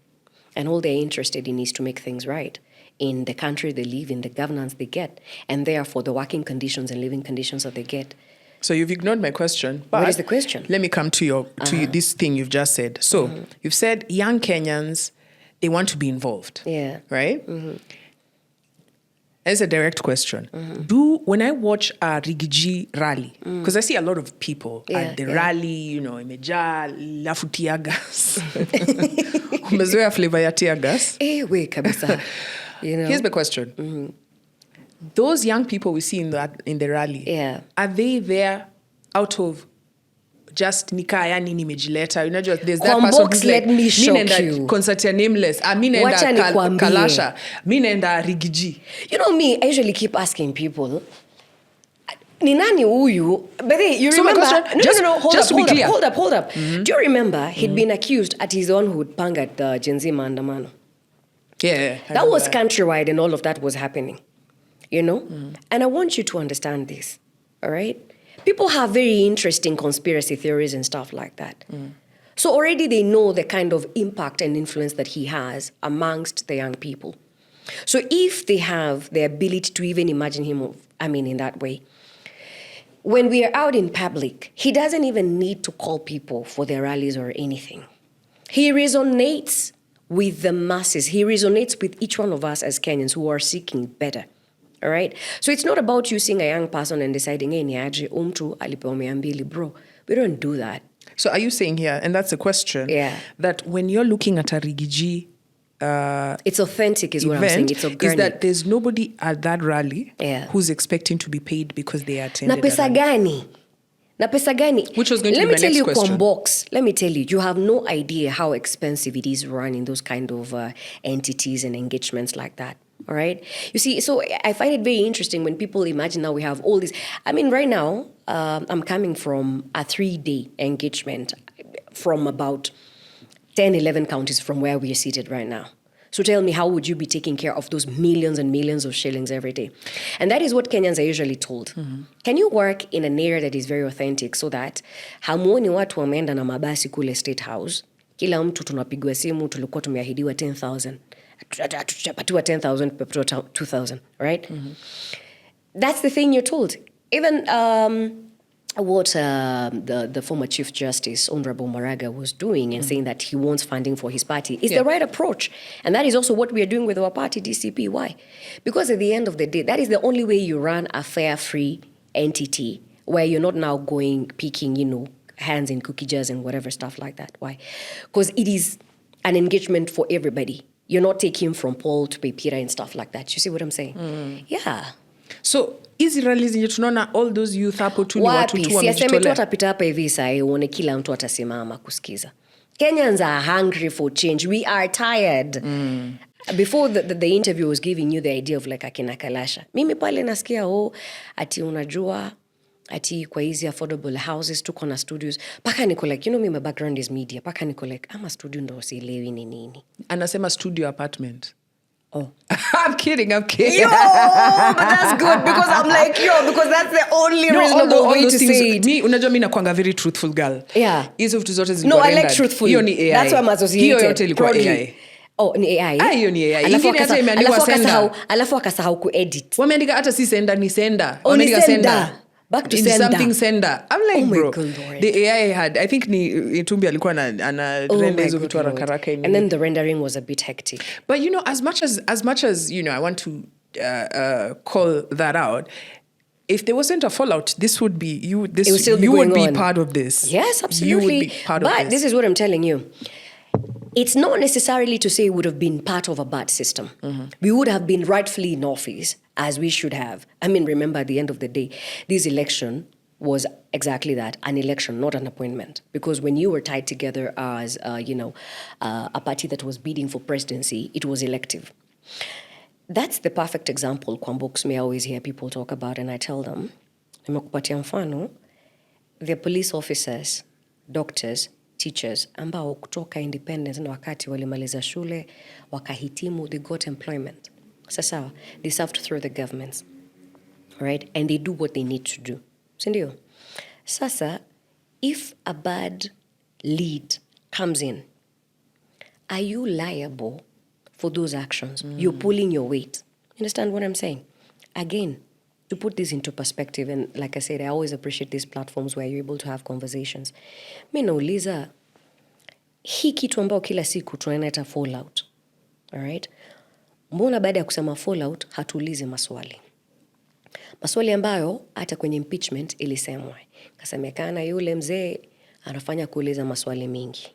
And all they're interested in is to make things right in the country they live in, the governance they get, and therefore the working conditions and living conditions that they get. So you've ignored my question. But what is the question? Let me come to you, this thing you've just said. So you've said young Kenyans, they want to be involved. Yeah. Right? It's a direct question. When I watch a Riggy G rally, because I see a lot of people at the rally, imejaa lafu tear gas. Umezoea flavor ya tear gas? We kabisa. Here's the question. Those young people we see in the rally, are they there out of just nikaya nini nimejileta? There's that person who's like, let me shock you. Concert ya Nameless. Mi naenda Kalasha. Mi naenda Riggy G. You know me, I usually keep asking people, ni nani huyu? But you remember? No, hold up. Do you remember he'd been accused at his own who'd pang at the Gen Z maandamano? Yeah. That was countrywide and all of that was happening. And I want you to understand this, all right? People have very interesting conspiracy theories and stuff like that. So already they know the kind of impact and influence that he has amongst the young people. So if they have the ability to even imagine him, in that way, when we are out in public, he doesn't even need to call people for their rallies or anything. He resonates with the masses. He resonates with each one of us as Kenyans who are seeking better. All right? So it's not about you seeing a young person and deciding, hey, niaje umtu alipewa 200, bro. We don't do that. So are you saying here, and that's a question, that when you're looking at a Riggy G it's authentic is what I'm saying. It's organic. Is that there's nobody at that rally who's expecting to be paid because they attended. Na pesa gani? Which was going to be my next question. Kwambox, let me tell you, you have no idea how expensive it is running those kind of entities and engagements like that. All right. You see, so I find it very interesting when people imagine now we have all this. Right now, I'm coming from a 3-day engagement from about 10, 11 counties from where we are seated right now. So tell me, how would you be taking care of those millions and millions of shillings every day? And that is what Kenyans are usually told. Can you work in an area that is very authentic so that hamuoni watu wameenda na mabasi kule State House, kila mtu tunapigwa simu, tulikuwa tumeahidiwa 10,000. Tutapatiwa 10,000, 2,000, right? That's the thing you're told. Even what the former Chief Justice, Honorable Maraga, was doing and saying that he wants funding for his party is the right approach. And that is also what we are doing with our party, DCP. Why? Because at the end of the day, that is the only way you run a fair, free entity where you're not now picking, hands in cookie jars and whatever stuff like that. Why? Because it is an engagement for everybody. You're not taking from Paul to Pepira and stuff like that. You see what I'm saying? Yeah. So, hizi rallies zenye tunaona all those youth hapo tu ni watu tu wamejitolea. Siaseme tu atapita hapa hivi saa uone kila mtu atasimama kusikiza. Kenyans are hungry for change. We are tired. Before the interview was giving you the idea of like akina Kalasha. Mimi pale nasikia ati unajua ati kwa hizi affordable houses tuko na studios. Paka niko like, my background is media. Paka niko like, ama studio ndo sielewi ni nini. Anasema studio apartment. Oh. I'm kidding. But that's good because I'm like, because that's the only reasonable way to say it. Unajua mimi nakuanga very truthful girl. Yeah. Hizo vitu zote zilikuwa rendered. No, I like truthful. Hiyo ni AI. That's why I'm associated. Hiyo yote ilikuwa AI. Oh, ni AI. Hiyo ni AI. Ingine hata imeandikwa sender. Alafu akasahau kuedit. Wameandika hata si sender ni sender. Wameandika sender. Back to sender. Something sender. I'm like, bro, the AI had, I think Itumbi alikuwa ana render hizo vitu haraka. And then the rendering was a bit hectic. But as much as I want to call that out, if there wasn't a fallout, this would be you would be part of this. Yes, absolutely. You would be part of this. But this is what I'm telling you. it's not necessarily to say it would have been part of a bad system. We would have been rightfully in office, as we should have. I mean, remember, at the end of the day, this election was exactly that, an election, not an appointment. Because when you were tied together as, a party that was bidding for presidency, it was elective. That's the perfect example Kwambox may always hear people talk about, and I tell them, nimekupatia mfano, the police officers, doctors, teachers, ambao kutoka independence na wakati walimaliza shule, wakahitimu, they got employment. Sasa, they served through the governments, right? And they do what they need to do. Sindio? Sasa, if a bad lead comes in, are you liable for those actions? You're pulling your weight. You understand what I'm saying? Again, to put this into perspective, and like I said, I always appreciate these platforms where you're able to have conversations. Mi nauliza, hii kitu ambao kila siku tunaita fallout. Alright? Mbona baada ya kusema fallout, hatuulizi maswali? Maswali ambayo hata kwenye impeachment ilisemwa. Kasemekana yule mzee anafanya kuuliza maswali mingi.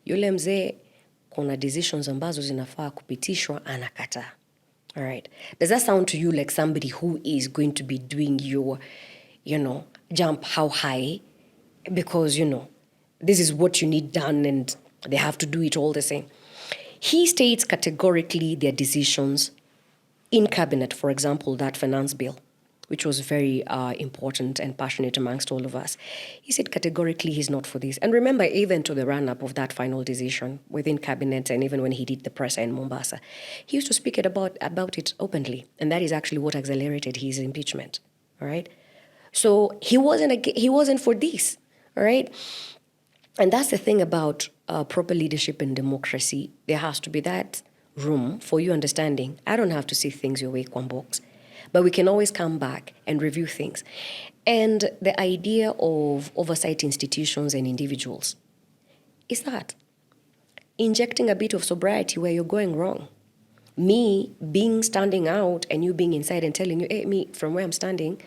Yule mzee kuna decisions ambazo zinafaa kupitishwa anakataa. All right. Does that sound to you like somebody who is going to be doing your, jump how high? Because, this is what you need done and they have to do it all the same. He states categorically their decisions in cabinet, for example, that finance bill, which was very important and passionate amongst all of us. He said categorically he's not for this. And remember, even to the run-up of that final decision within cabinet, and even when he did the press in Mombasa, he used to speak about it openly. And that is actually what accelerated his impeachment, all right? So he wasn't for this, all right? And that's the thing about proper leadership and democracy. There has to be that room for you understanding. I don't have to see things your way, Kwambox. But we can always come back and review things. And the idea of oversight institutions and individuals is that injecting a bit of sobriety where you're going wrong. Me standing out and you being inside and telling you, hey, me, from where I'm standing,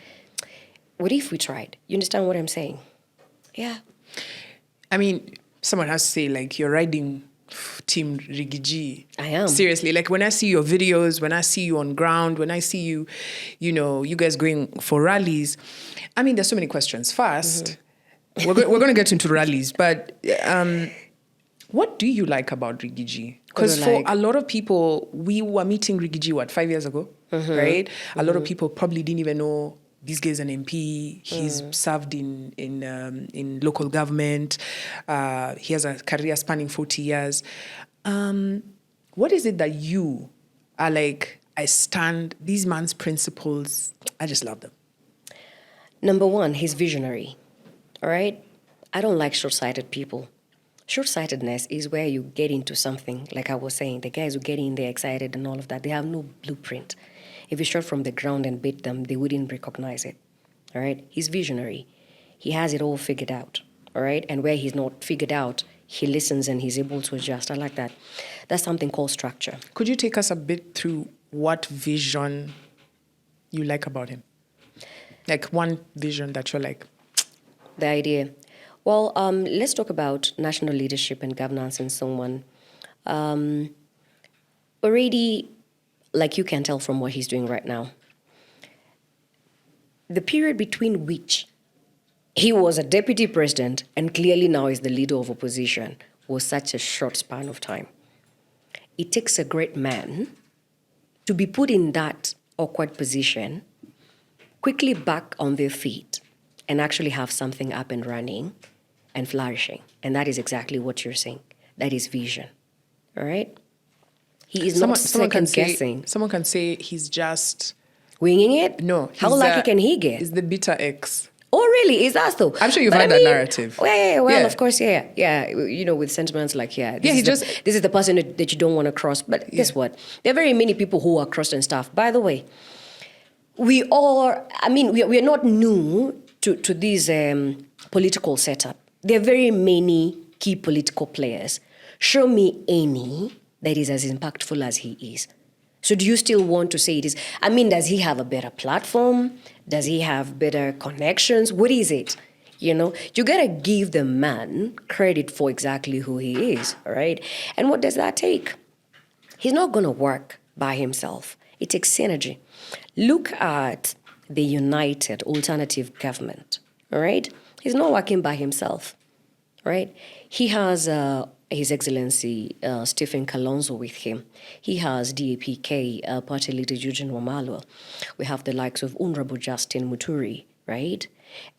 what if we tried? You understand what I'm saying? Yeah. I mean, someone has to say, like, you're riding Team Riggy G. I am. Seriously, like when I see your videos, when I see you on ground, when I see you, you guys going for rallies, I mean, there's so many questions. First, we're going to get into rallies, but what do you like about Riggy G? Because for a lot of people, we were meeting Riggy G, 5 years ago, right? A lot of people probably didn't even know this guy's an MP. He's served in local government. He has a career spanning 40 years. What is it that you are like, I stand, these man's principles, I just love them? Number one, he's visionary, all right? I don't like short-sighted people. Short-sightedness is where you get into something, like I was saying, the guys who get in there excited and all of that, they have no blueprint. If you shot from the ground and beat them, they wouldn't recognize it, all right? He's visionary. He has it all figured out, all right? And where he's not figured out, he listens and he's able to adjust. I like that. That's something called structure. Could you take us a bit through what vision you like about him? Like one vision that you're like... The idea. Well, let's talk about national leadership and governance and so on. Already... like you can tell from what he's doing right now, the period between which he was a deputy president and clearly now is the leader of opposition was such a short span of time. It takes a great man to be put in that awkward position, quickly back on their feet, and actually have something up and running and flourishing. And that is exactly what you're saying. That is vision. All right? He is not second-guessing. Someone can say he's just... winging it? No. How lucky can he get? He's the bitter ex. Oh, really? Is that so? I'm sure you've heard that narrative. Well, of course, yeah. With sentiments like, this is the person that you don't want to cross. But guess what? There are very many people who are crossed and stuff. By the way, we are not new to this political setup. There are very many key political players. Show me any that is as impactful as he is. So do you still want to say it is? I mean, does he have a better platform? Does he have better connections? What is it? You know, you got to give the man credit for exactly who he is, all right? And what does that take? He's not going to work by himself. It takes synergy. Look at the United Alternative Government, all right? He's not working by himself, right? He has His Excellency Stephen Kalonzo with him. He has DAPK Party Leader Eugene Wamalwa. We have the likes of Honorable Justin Muturi, right?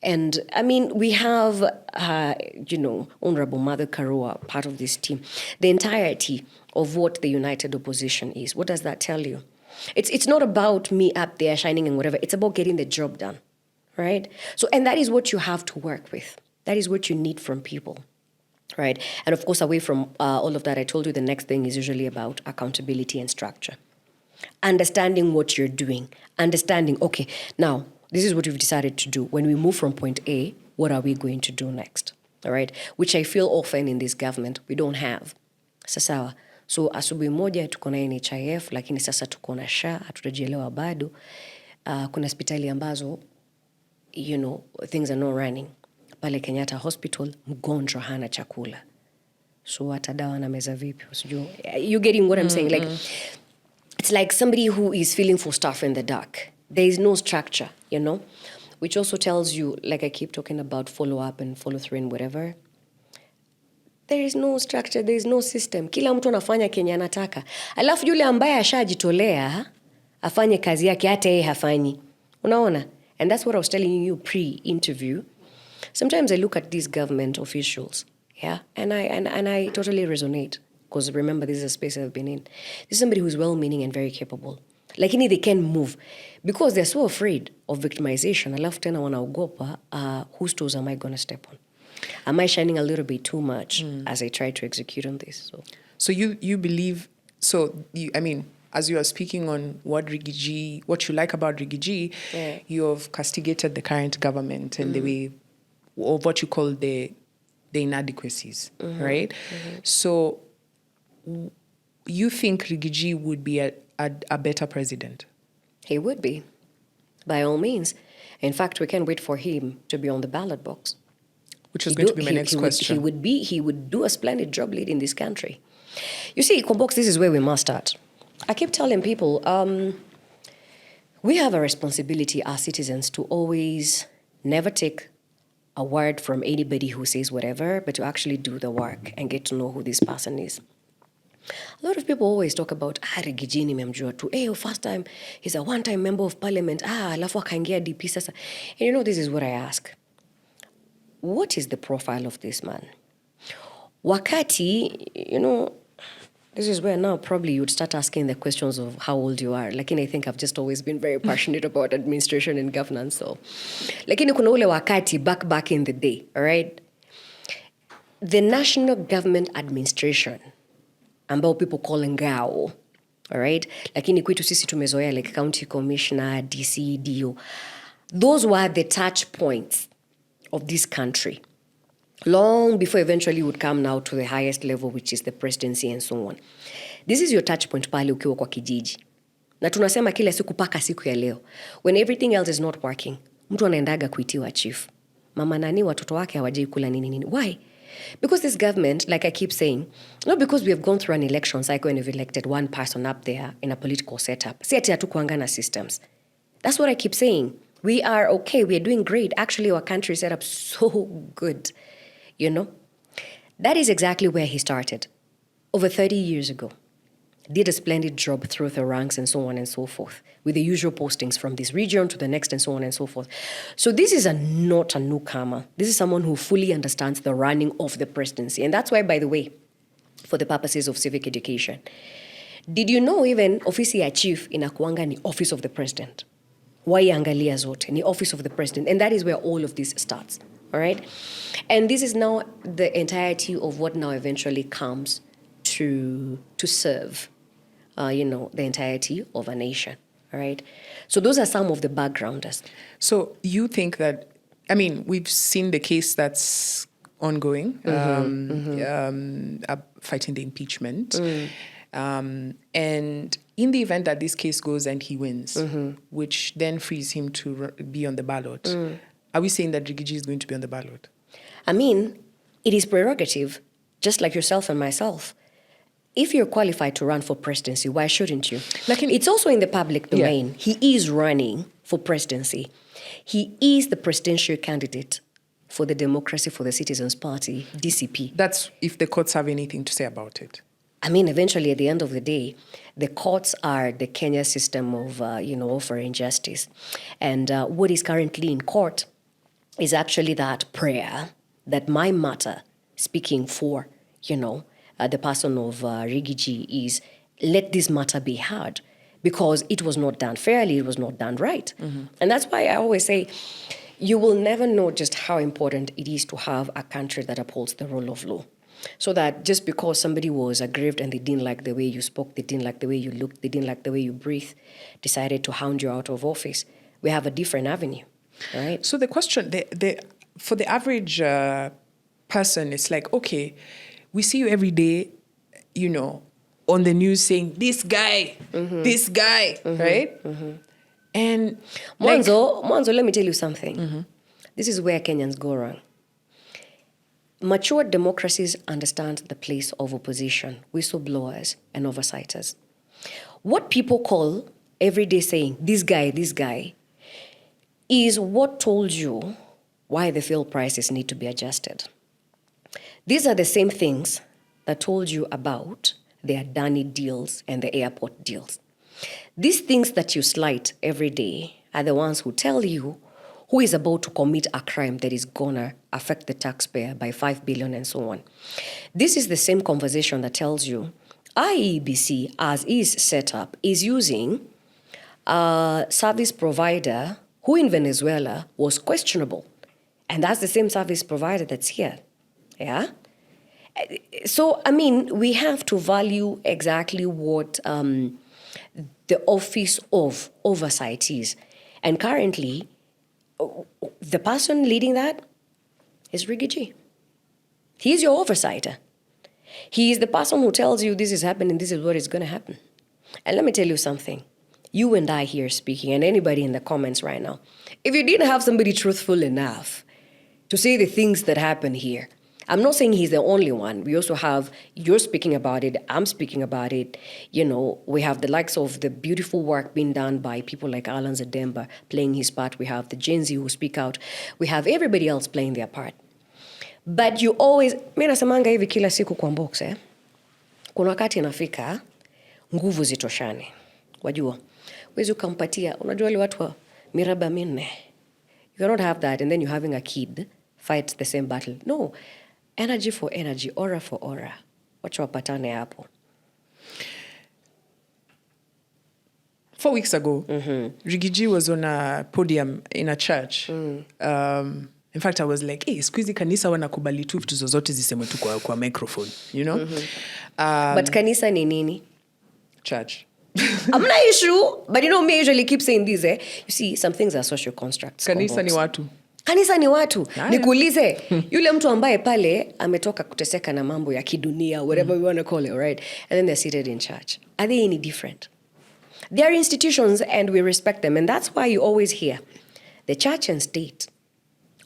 And I mean, we have, Honorable Mother Karua, part of this team. The entirety of what the united opposition is. What does that tell you? It's not about me up there shining and whatever. It's about getting the job done, right? So, and that is what you have to work with. That is what you need from people, right? And of course, away from all of that, I told you the next thing is usually about accountability and structure. Understanding what you're doing. Understanding, okay, now, this is what we've decided to do. When we move from point A, what are we going to do next? All right? Which I feel often in this government, we don't have. Sasawa. So asubuhi moja tuko na NHIF, lakini sasa tuko na SHA, hatutajielewa bado. Kuna hospitali ambazo, things are not running. Pale Kenyatta Hospital, mgonjwa hana chakula. So hata dawa na meza vipi? You getting what I'm saying? Like, it's like somebody who is feeling for stuff in the dark. There is no structure, which also tells you, like I keep talking about follow-up and follow-through and whatever. There is no structure, there is no system. Kila mtu anafanya kenye anataka. Alafu yule ambaye ashajitolea afanye kazi yake hata yeye hafanyi. Unaona? And that's what I was telling you pre-interview. Sometimes I look at these government officials, yeah, and I totally resonate. Because remember, this is a space I've been in. This is somebody who's well-meaning and very capable. Like, they can't move because they're so afraid of victimization. Alafu tena wanaogopa, whose toes am I going to step on? Am I shining a little bit too much as I try to execute on this? So you believe, as you are speaking on what you like about Riggy G, yeah. You have castigated the current government and the way of what you call the inadequacies, right? Mm-hmm. So you think Riggy G would be a better president? He would be, by all means. In fact, we can't wait for him to be on the ballot box. Which was going to be my next question. He would do a splendid job leading this country. You see, Kwambox, this is where we must start. I keep telling people, we have a responsibility as citizens to always never take a word from anybody who says whatever, but to actually do the work and get to know who this person is. A lot of people always talk about, Riggy G nimemjua tu. First time, he's a one-time member of parliament. Alafu akaingia DP sasa. And this is what I ask. What is the profile of this man? Wakati, this is where now probably you'd start asking the questions of how old you are. I think I've just always been very passionate about administration and governance. So, kuna ule wakati back in the day, all right? The national government administration, ambao people call ngao, all right? Lakini kwetu sisi tumezoea like county commissioner, DC, DO. Those were the touch points of this country, long before eventually would come now to the highest level, which is the presidency and so on. This is your touch point pale ukiwa kwa kijiji. Na tunasema kila siku paka siku ya leo. When everything else is not working, mtu anaendaga kuitiwa chief. Mama nani watoto wake hawajai kula nini. Why? Because this government, like I keep saying, not because we have gone through an election cycle and we've elected one person up there in a political setup. Si ati hatukuangana systems. That's what I keep saying. We are okay. We are doing great. Actually, our country is set up so good, That is exactly where he started. Over 30 years ago. Did a splendid job through the ranks and so on and so forth. With the usual postings from this region to the next and so on and so forth. So this is not a newcomer. This is someone who fully understands the running of the presidency. And that's why, by the way, for the purposes of civic education, did you know even ofisi ya chief inakuanga ni office of the president? Waiangalia zote, ni office of the president. And that is where all of this starts, all right? And this is now the entirety of what now eventually comes to serve, the entirety of a nation, all right? So those are some of the backgrounders. So you think that, we've seen the case that's ongoing, fighting the impeachment. And in the event that this case goes and he wins, which then frees him to be on the ballot, are we saying that Riggy G is going to be on the ballot? I mean, it is prerogative, just like yourself and myself. If you're qualified to run for presidency, why shouldn't you? It's also in the public domain. Yeah. He is running for presidency. He is the presidential candidate for the Democracy for the Citizens Party, DCP. That's if the courts have anything to say about it. I mean, eventually, at the end of the day, the courts are the Kenya system of, offering justice. And what is currently in court is actually that prayer, that my matter, speaking for, the person of Riggy G, is let this matter be heard, because it was not done fairly, it was not done right. Mm-hmm. And that's why I always say, you will never know just how important it is to have a country that upholds the rule of law. So that just because somebody was aggrieved and they didn't like the way you spoke, they didn't like the way you looked, they didn't like the way you breathed, decided to hound you out of office, we have a different avenue, right? So the question, for the average person, it's like, okay, we see you every day, on the news saying, this guy, right? Mm-hmm. And Mwanzo, let me tell you something. Mm-hmm. This is where Kenyans go wrong. Mature democracies understand the place of opposition, whistleblowers, and oversighters. What people call every day saying, this guy, is what told you why the fuel prices need to be adjusted. These are the same things that told you about the Adani deals and the airport deals. These things that you slight every day are the ones who tell you who is about to commit a crime that is going to affect the taxpayer by 5 billion and so on. This is the same conversation that tells you IEBC, as is set up, is using a service provider who in Venezuela was questionable. And that's the same service provider that's here. Yeah? So, I mean, we have to value exactly what the Office of Oversight is. And currently, the person leading that is Riggy G. He's your oversighter. He is the person who tells you this is happening, this is what is going to happen. And let me tell you something. You and I here speaking, and anybody in the comments right now, if you didn't have somebody truthful enough to say the things that happen here, I'm not saying he's the only one. We also have, you're speaking about it, I'm speaking about it. We have the likes of the beautiful work being done by people like Alan Zademba playing his part. We have the Gen Z who speak out. We have everybody else playing their part. But you always, mimi nasemanga hivi kila siku Kwambox, kuna wakati inafika nguvu zitoshane. Wajua, wezi ukampatia, unajua wale watu wa miraba minne. You cannot have that and then you're having a kid fight the same battle. No. Energy for energy, aura for aura. Wacha wapatane hapo. 4 weeks ago, Riggy G was on a podium in a church. In fact, I was like, hey, siku hizi kanisa wanakubali tu vitu zozote zisemwe tu kwa microphone, But kanisa ni nini? Church. I'm not issue, but me usually keep saying this. You see, some things are social constructs. Kanisa ni watu. Kanisa ni watu. Nikuulize, yule mtu ambaye pale ametoka kuteseka na mambo ya kidunia, whatever we want to call it, right? And then they're seated in church. Are they any different? They are institutions and we respect them. And that's why you always hear the church and state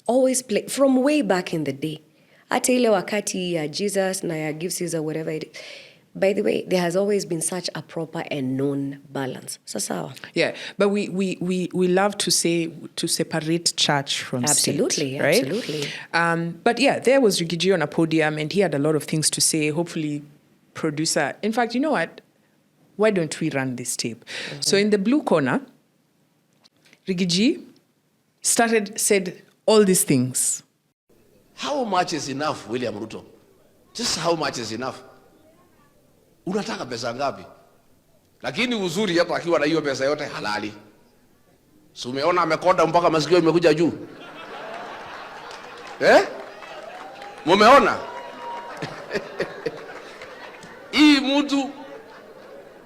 always play from way back in the day. Hata ile wakati ya Jesus na ya give Caesar whatever it is. By the way, there has always been such a proper and known balance. So. Yeah, but we love to separate church from state, right? Absolutely. But yeah, there was Riggy G on a podium and he had a lot of things to say. Hopefully, producer. In fact, you know what? Why don't we run this tape? Mm-hmm. So in the blue corner, Riggy G said all these things. How much is enough, William Ruto? Just how much is enough? Unataka pesa ngapi? Lakini uzuri hapa akiwa na hiyo pesa yote halali. Si umeona amekonda mpaka masikio imekuja juu? Mumeona? Hii mtu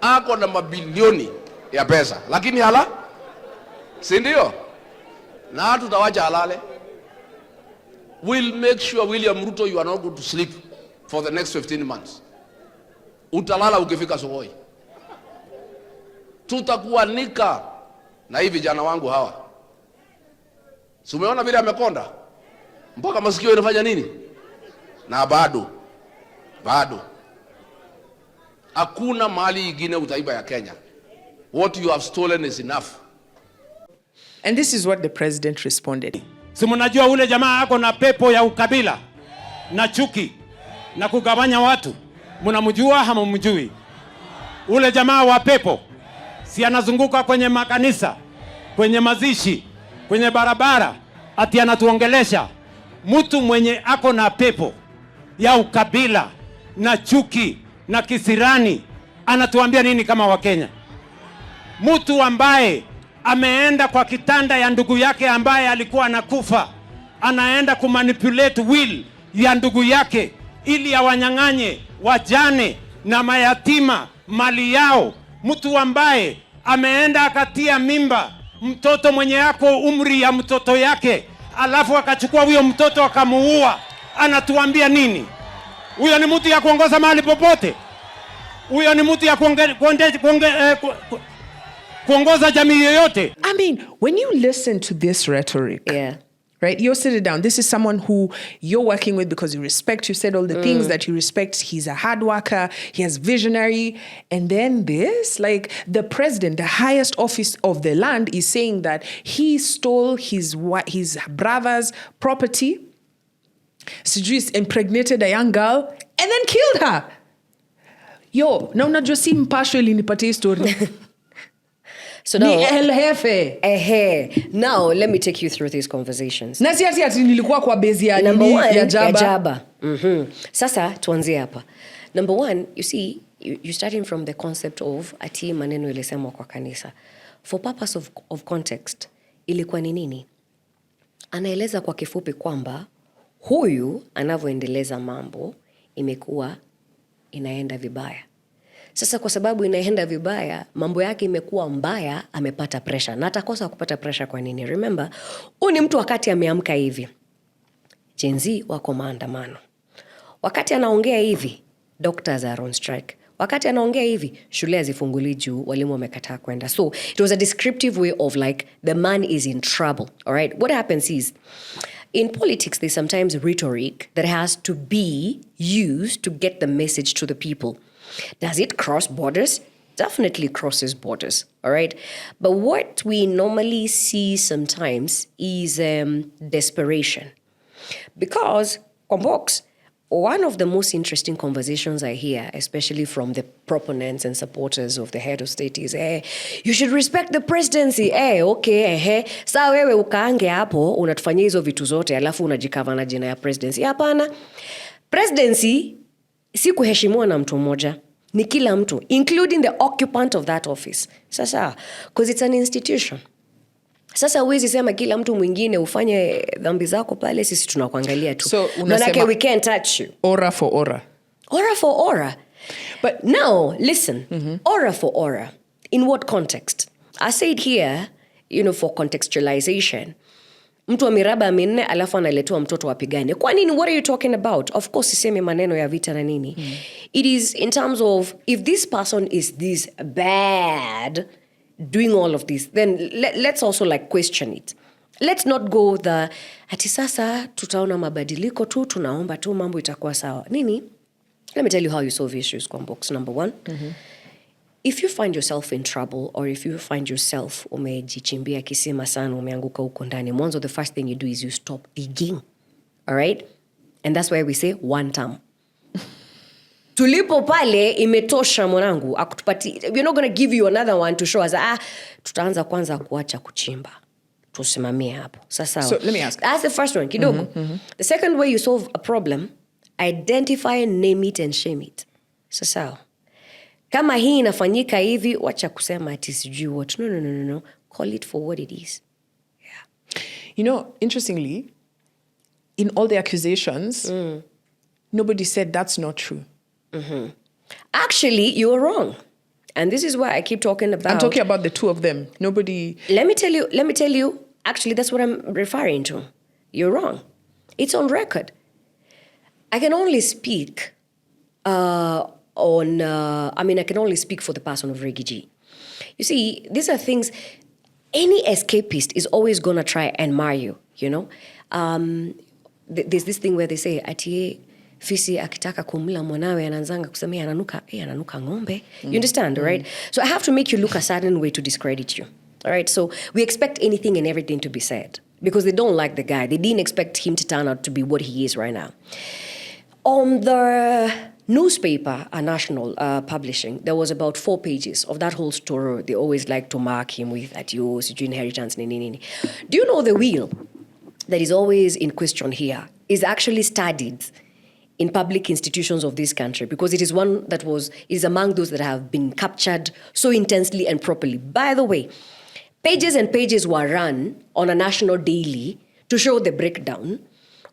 ako na mabilioni ya pesa, lakini si ndio? Na tutawacha halale. We'll make sure, William Ruto, you are not going to sleep for the next 15 months. Utalala ukifika sokoni. Tutakuanika na hivi vijana wangu hawa. Si umeona vile amekonda? Mpaka masikio inafanya nini? Na bado. Hakuna mali ingine utaiba ya Kenya. What you have stolen is enough. And this is what the president responded. Si mnajua ule jamaa ako na pepo ya ukabila na chuki na kugawanya watu. Mnamjua ama mjui? Ule jamaa wa pepo si anazunguka kwenye makanisa, kwenye mazishi, kwenye barabara, ati anatuongelesha. Mtu mwenye ako na pepo ya ukabila na chuki na kisirani anatuambia nini kama Wakenya? Mtu ambaye ameenda kwa kitanda ya ndugu yake ambaye alikuwa anakufa, anaenda kumanipulate will ya ndugu yake ili awanyang'anye wajane na mayatima mali yao. Mtu ambaye ameenda akatia mimba mtoto mwenye yako umri ya mtoto yake, alafu akachukua huyo mtoto akamuua, anatuambia nini? Huyo ni mtu ya kuongoza mahali popote? Huyo ni mtu ya kuongoza jamii yoyote? I mean, when you listen to this rhetoric, right, you're sitting down. This is someone who you're working with because you respect. You said all the things that you respect. He's a hard worker. He has visionary. And then this, like the president, the highest office of the land, is saying that he stole his brother's property, Sijui impregnated a young girl, and then killed her. Yo, na unajua si mpasho ilinipatia story. So now, now let me take you through these conversations. Na si ati nilikuwa kwa base ya Jaba. Sasa tuanzie hapa. Number one, you see, you starting from the concept of ati maneno ilisemwa kwa kanisa. For purpose of context, ilikuwa ni nini? Anaeleza kwa kifupi kwamba huyu anavyoendeleza mambo imekuwa inaenda vibaya. Sasa kwa sababu inaenda vibaya, mambo yake imekuwa mbaya, amepata pressure. Na atakosa kupata pressure kwa nini? Remember, huyu ni mtu wakati ameamka hivi, Gen Z wako maandamano. Wakati anaongea hivi, doctors are on strike. Wakati anaongea hivi, shule hazifunguli juu, walimu wamekataa kwenda. So it was a descriptive way of like, the man is in trouble. All right? What happens is, in politics, there's sometimes rhetoric that has to be used to get the message to the people. Does it cross borders? Definitely crosses borders, all right? But what we normally see sometimes is desperation. Because, Kwambox, one of the most interesting conversations I hear, especially from the proponents and supporters of the head of state, is, you should respect the presidency. Okay, Sa wewe ukaange hapo, unatufanyia hizo vitu zote, alafu unajikava na jina ya presidency. Hapana. Presidency, si kuheshimiwa na mtu mmoja. Ni kila mtu, including the occupant of that office. Sasa, because it's an institution. Sasa huwezi sema kila mtu mwingine ufanye dhambi zako pale, sisi tunakuangalia tu. So, manake we can't touch you. Aura for aura. Aura for aura. But now, listen, aura for aura. In what context? I said here, for contextualization. Mtu wa miraba minne alafu analetewa mtoto wapigane. Kwa nini? What are you talking about? Of course, sisemi maneno ya vita na nini. It is in terms of, if this person is this bad, doing all of this, then let's also like question it. Let's not go ati sasa tutaona mabadiliko tu, tunaomba tu mambo itakuwa sawa. Nini? Let me tell you how you solve issues, Kwambox. Number one, if you find yourself in trouble, or if you find yourself umejichimbia kisima sana, umeanguka huko ndani, mwanzo the first thing you do is you stop digging. All right? And that's why we say one term. Tulipo pale imetosha mwanangu, akutupati, we're not going to give you another one to show us, tutaanza kwanza kuacha kuchimba. Tusimamie hapo. Sasa. So let me ask. That's the first one, kidogo. The second way you solve a problem, identify, name it and shame it. Sasa. Kama hii inafanyika hivi, wacha kusema ati sijui what. No. Call it for what it is. Yeah. Interestingly, in all the accusations, nobody said that's not true. Actually, you're wrong. And this is why I keep talking about... I'm talking about the two of them. Nobody... Let me tell you, actually, that's what I'm referring to. You're wrong. It's on record. I can only speak I can only speak for the person of Riggy G. You see, these are things, any escapist is always going to try and mar you. you know. There's this thing where they say, ati fisi akitaka kumla mwanawe ananzanga kusema ananuka ng'ombe. You understand, right? So I have to make you look a certain way to discredit you. All right, so we expect anything and everything to be said because they don't like the guy. They didn't expect him to turn out to be what he is right now. On the newspaper, a national publishing, there was about 4 pages of that whole story. They always like to mark him with that you inheritance. Do you know the will that is always in question here is actually studied in public institutions of this country because it is one that is among those that have been captured so intensely and properly. By the way, pages and pages were run on a national daily to show the breakdown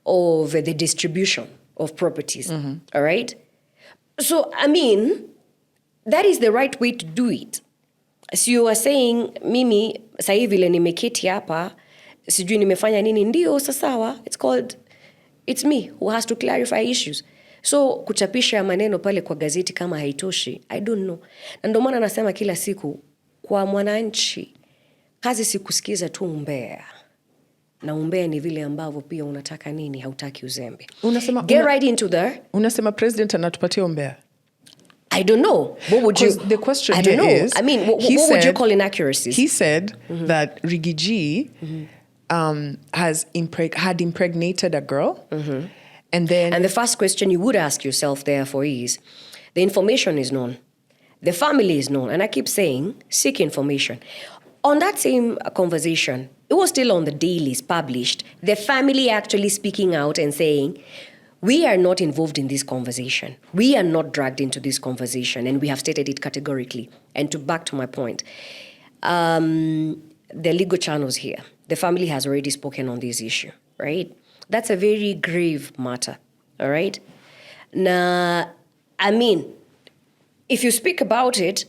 of the distribution of properties. All right? So, I mean, that is the right way to do it. So you are saying, mimi, sahi vile nimeketi hapa, sijui nimefanya nini, ndio sasawa. It's me who has to clarify issues. So, kuchapisha maneno pale kwa gazeti kama haitoshi, I don't know. Na ndio maana nasema kila siku, kwa mwananchi, kazi si kusikiza tu umbea. Na umbea ni vile ambavyo pia unataka nini, hautaki uzembe. Get right into there. Unasema president anatupatia umbea? I don't know. What would you... The question I don't know. is... I mean, what would you call inaccuracies? He said that Riggy G had impregnated a girl. And the first question you would ask yourself therefore is, the information is known. The family is known. And I keep saying, seek information. On that same conversation, it was still on the dailies published, the family actually speaking out and saying, we are not involved in this conversation. We are not dragged into this conversation. And we have stated it categorically. And back to my point, the legal channels here, the family has already spoken on this issue, right? That's a very grave matter, all right? Now, I mean, if you speak about it,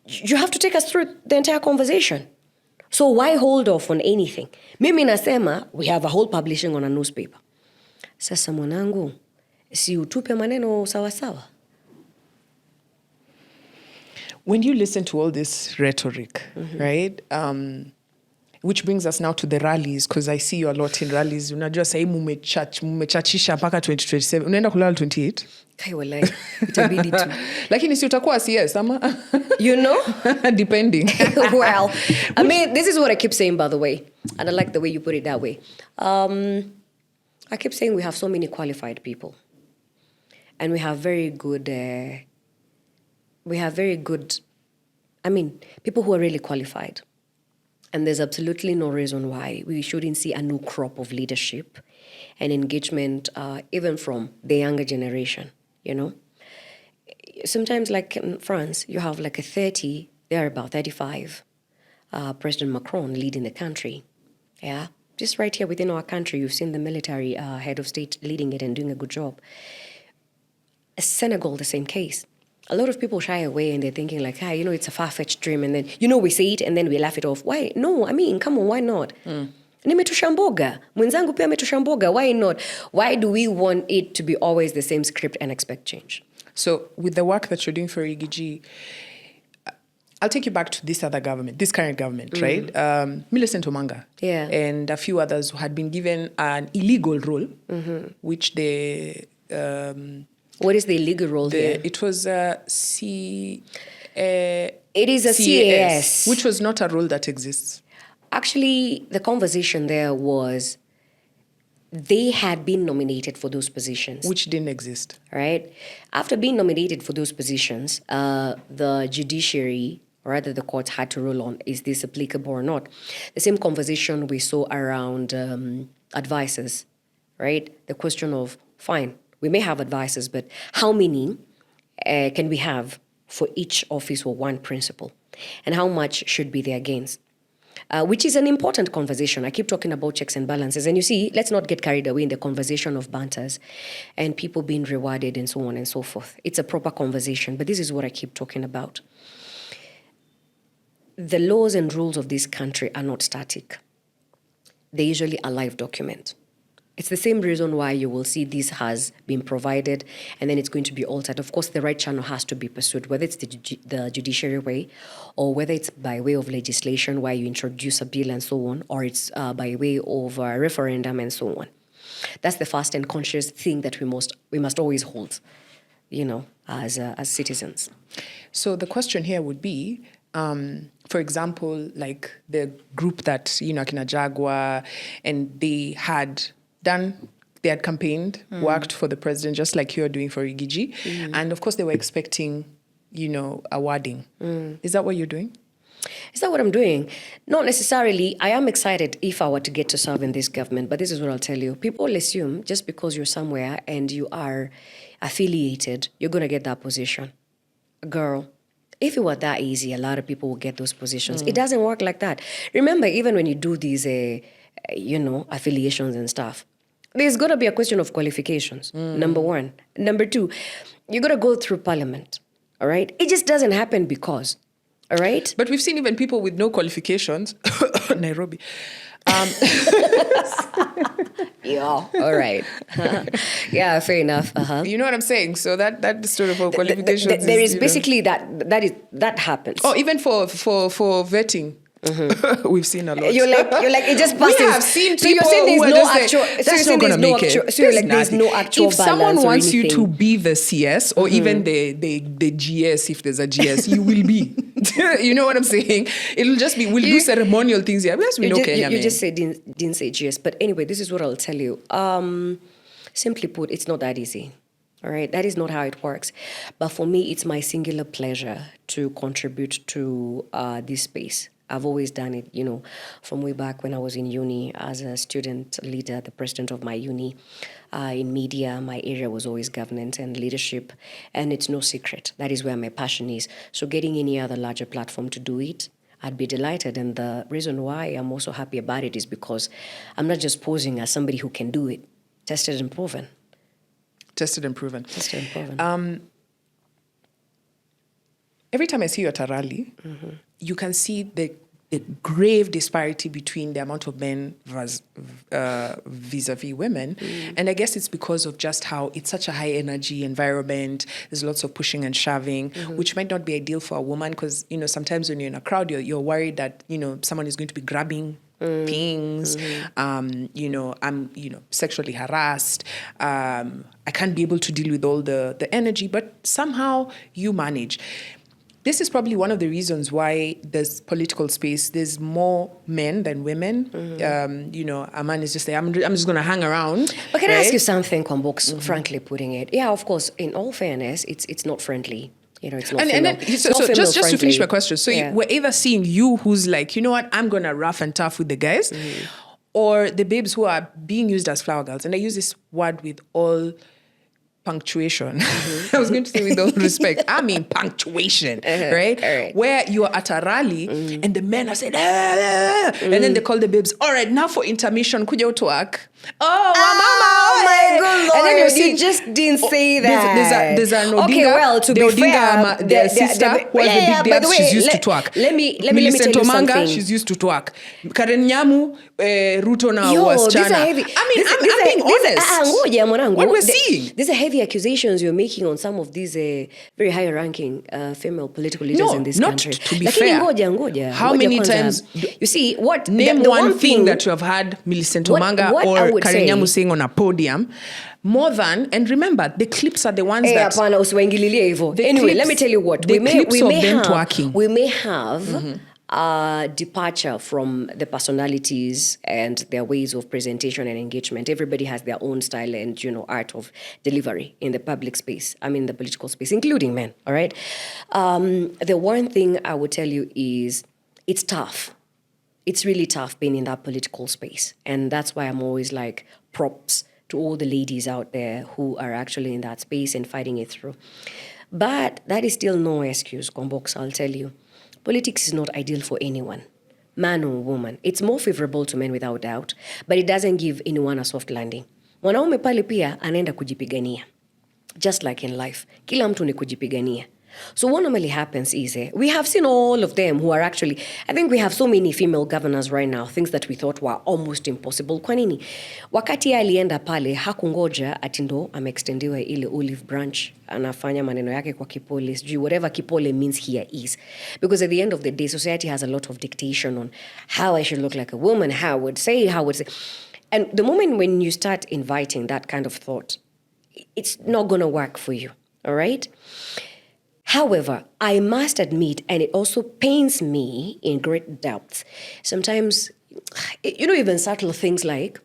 you have to take us through the entire conversation. So why hold off on anything? Mimi nasema, we have a whole publishing on a newspaper. Sasa mwanangu, si utupe maneno sawa-sawa. When you listen to all this rhetoric, right? Which brings us now to the rallies, because I see you a lot in rallies. Unajua sahi mumechachisha mpaka 2027. Unaenda kulala 28? Kai walai, itabidi tu. Lakini si utakuwa CS ama? You know? Depending. Well, I mean, this is what I keep saying, by the way. And I like the way you put it that way. I keep saying we have so many qualified people. And we have very good, people who are really qualified. And there's absolutely no reason why we shouldn't see a new crop of leadership and engagement, even from the younger generation, you know. Sometimes, like in France, you have like a 30, they're about 35, President Macron leading the country, yeah. Just right here within our country, you've seen the military head of state leading it and doing a good job. Senegal, the same case. A lot of people shy away and they're thinking like, it's a far-fetched dream. And then, we say it and then we laugh it off. Why? No, I mean, come on, why not? Nimetusha mboga. Mwenzangu pia ametusha mboga. Why not? Why do we want it to be always the same script and expect change? So with the work that you're doing for Riggy G, I'll take you back to this other government, this current government, right? Millicent Omanga and a few others who had been given an illegal role, which they... what is the illegal role here? It was a it is a CAS. Which was not a role that exists. Actually, the conversation there was they had been nominated for those positions. Which didn't exist. Right? After being nominated for those positions, the judiciary, or rather the courts, had to rule on, is this applicable or not? The same conversation we saw around advisors, right? The question of, fine, we may have advisors, but how many can we have for each office or one principal? And how much should be their gains? Which is an important conversation. I keep talking about checks and balances. And you see, let's not get carried away in the conversation of banters and people being rewarded and so on and so forth. It's a proper conversation, but this is what I keep talking about. The laws and rules of this country are not static. They're usually a live document. It's the same reason why you will see this has been provided and then it's going to be altered. Of course, the right channel has to be pursued, whether it's the judiciary way or whether it's by way of legislation where you introduce a bill and so on, or it's by way of a referendum and so on. That's the first and conscious thing that we must always hold, as citizens. So the question here would be, for example, like the group that, Kina Jaguar, and they had campaigned, worked for the president, just like you're doing for Riggy G. And of course, they were expecting, awarding. Is that what you're doing? Is that what I'm doing? Not necessarily. I am excited if I were to get to serve in this government, but this is what I'll tell you. People assume just because you're somewhere and you are affiliated, you're going to get that position. Girl, if it were that easy, a lot of people would get those positions. It doesn't work like that. Remember, even when you do these, affiliations and stuff, there's going to be a question of qualifications, number one. Number two, you're going to go through parliament, all right? It just doesn't happen because, all right? But we've seen even people with no qualifications, Nairobi. Yeah, all right. Yeah, fair enough. You know what I'm saying? So that sort of qualifications. There is basically that happens. Oh, even for vetting. We've seen a lot. You're like it just passes. We have seen people. So you're saying there's no actual. That's not going to make it. So you're like there's no actual. If someone wants you to be the CS or even the GS, if there's a GS, you will be. You know what I'm saying? It'll just be we'll do ceremonial things here. Yes, we know Kenya. You just said didn't say GS, but anyway, this is what I'll tell you. Simply put, it's not that easy. All right, that is not how it works. But for me, it's my singular pleasure to contribute to this space. I've always done it, from way back when I was in uni as a student leader, the president of my uni. In media, my area was always governance and leadership, and it's no secret. That is where my passion is. So getting any other larger platform to do it, I'd be delighted. And the reason why I'm also happy about it is because I'm not just posing as somebody who can do it. Tested and proven. Tested and proven. Tested and proven. Every time I see you at a rally, you can see the grave disparity between the amount of men vis-a-vis women. And I guess it's because of just how it's such a high energy environment. There's lots of pushing and shoving, which might not be ideal for a woman because, sometimes when you're in a crowd, you're worried that, someone is going to be grabbing things. I'm sexually harassed. I can't be able to deal with all the energy, but somehow you manage. This is probably one of the reasons why there's political space. There's more men than women. A man is just like, I'm just going to hang around. But can I ask you something, Kwambox, frankly putting it? Yeah, of course, in all fairness, it's not friendly. It's not so just to finish my question. So we're either seeing you who's like, you know what, I'm going to rough and tough with the guys, or the babes who are being used as flower girls. And I use this word with all punctuation. I was going to say with all respect. I mean punctuation, right? Where you are at a rally and the men are saying, and then they call the babes, all right, now for intermission, could you work? Oh, my good Lord. And then you just didn't say that. There's an Odinga. Okay, well, to be fair, their sister who has the big dance, she's used to twerk. Let me tell you something. She's used to twerk. Karen Nyamu, Ruto now was China. I'm being honest. What we're seeing. These are heavy accusations you're making on some of these very high-ranking female political leaders in this country. To be fair. How many times? You see, what? Name the one thing that you have had Millicent Omanga or Karen Nyamu saying on a podium. More than, and remember, the clips are the ones that... Anyway, let me tell you what. We may have departure from the personalities and their ways of presentation and engagement. Everybody has their own style and, art of delivery in the public space. I mean, the political space, including men, all right? The one thing I would tell you is it's tough. It's really tough being in that political space. And that's why I'm always like, props to all the ladies out there who are actually in that space and fighting it through. But that is still no excuse, Kwambox, I'll tell you. Politics is not ideal for anyone, man or woman. It's more favorable to men without doubt, but it doesn't give anyone a soft landing. Mwanaume pale pia anaenda kujipigania. Just like in life, kila mtu ni kujipigania. So what normally happens is, we have seen all of them who are actually, I think we have so many female governors right now, things that we thought were almost impossible. Kwa nini? Wakati alienda pale, hakungoja atindo ameextendiwa ile olive branch, anafanya maneno yake kwa kipole, whatever kipole means here is. Because at the end of the day, society has a lot of dictation on how I should look like a woman, how I would say. And the moment when you start inviting that kind of thought, it's not going to work for you, all right? However, I must admit, and it also pains me in great depth, sometimes, even subtle things like,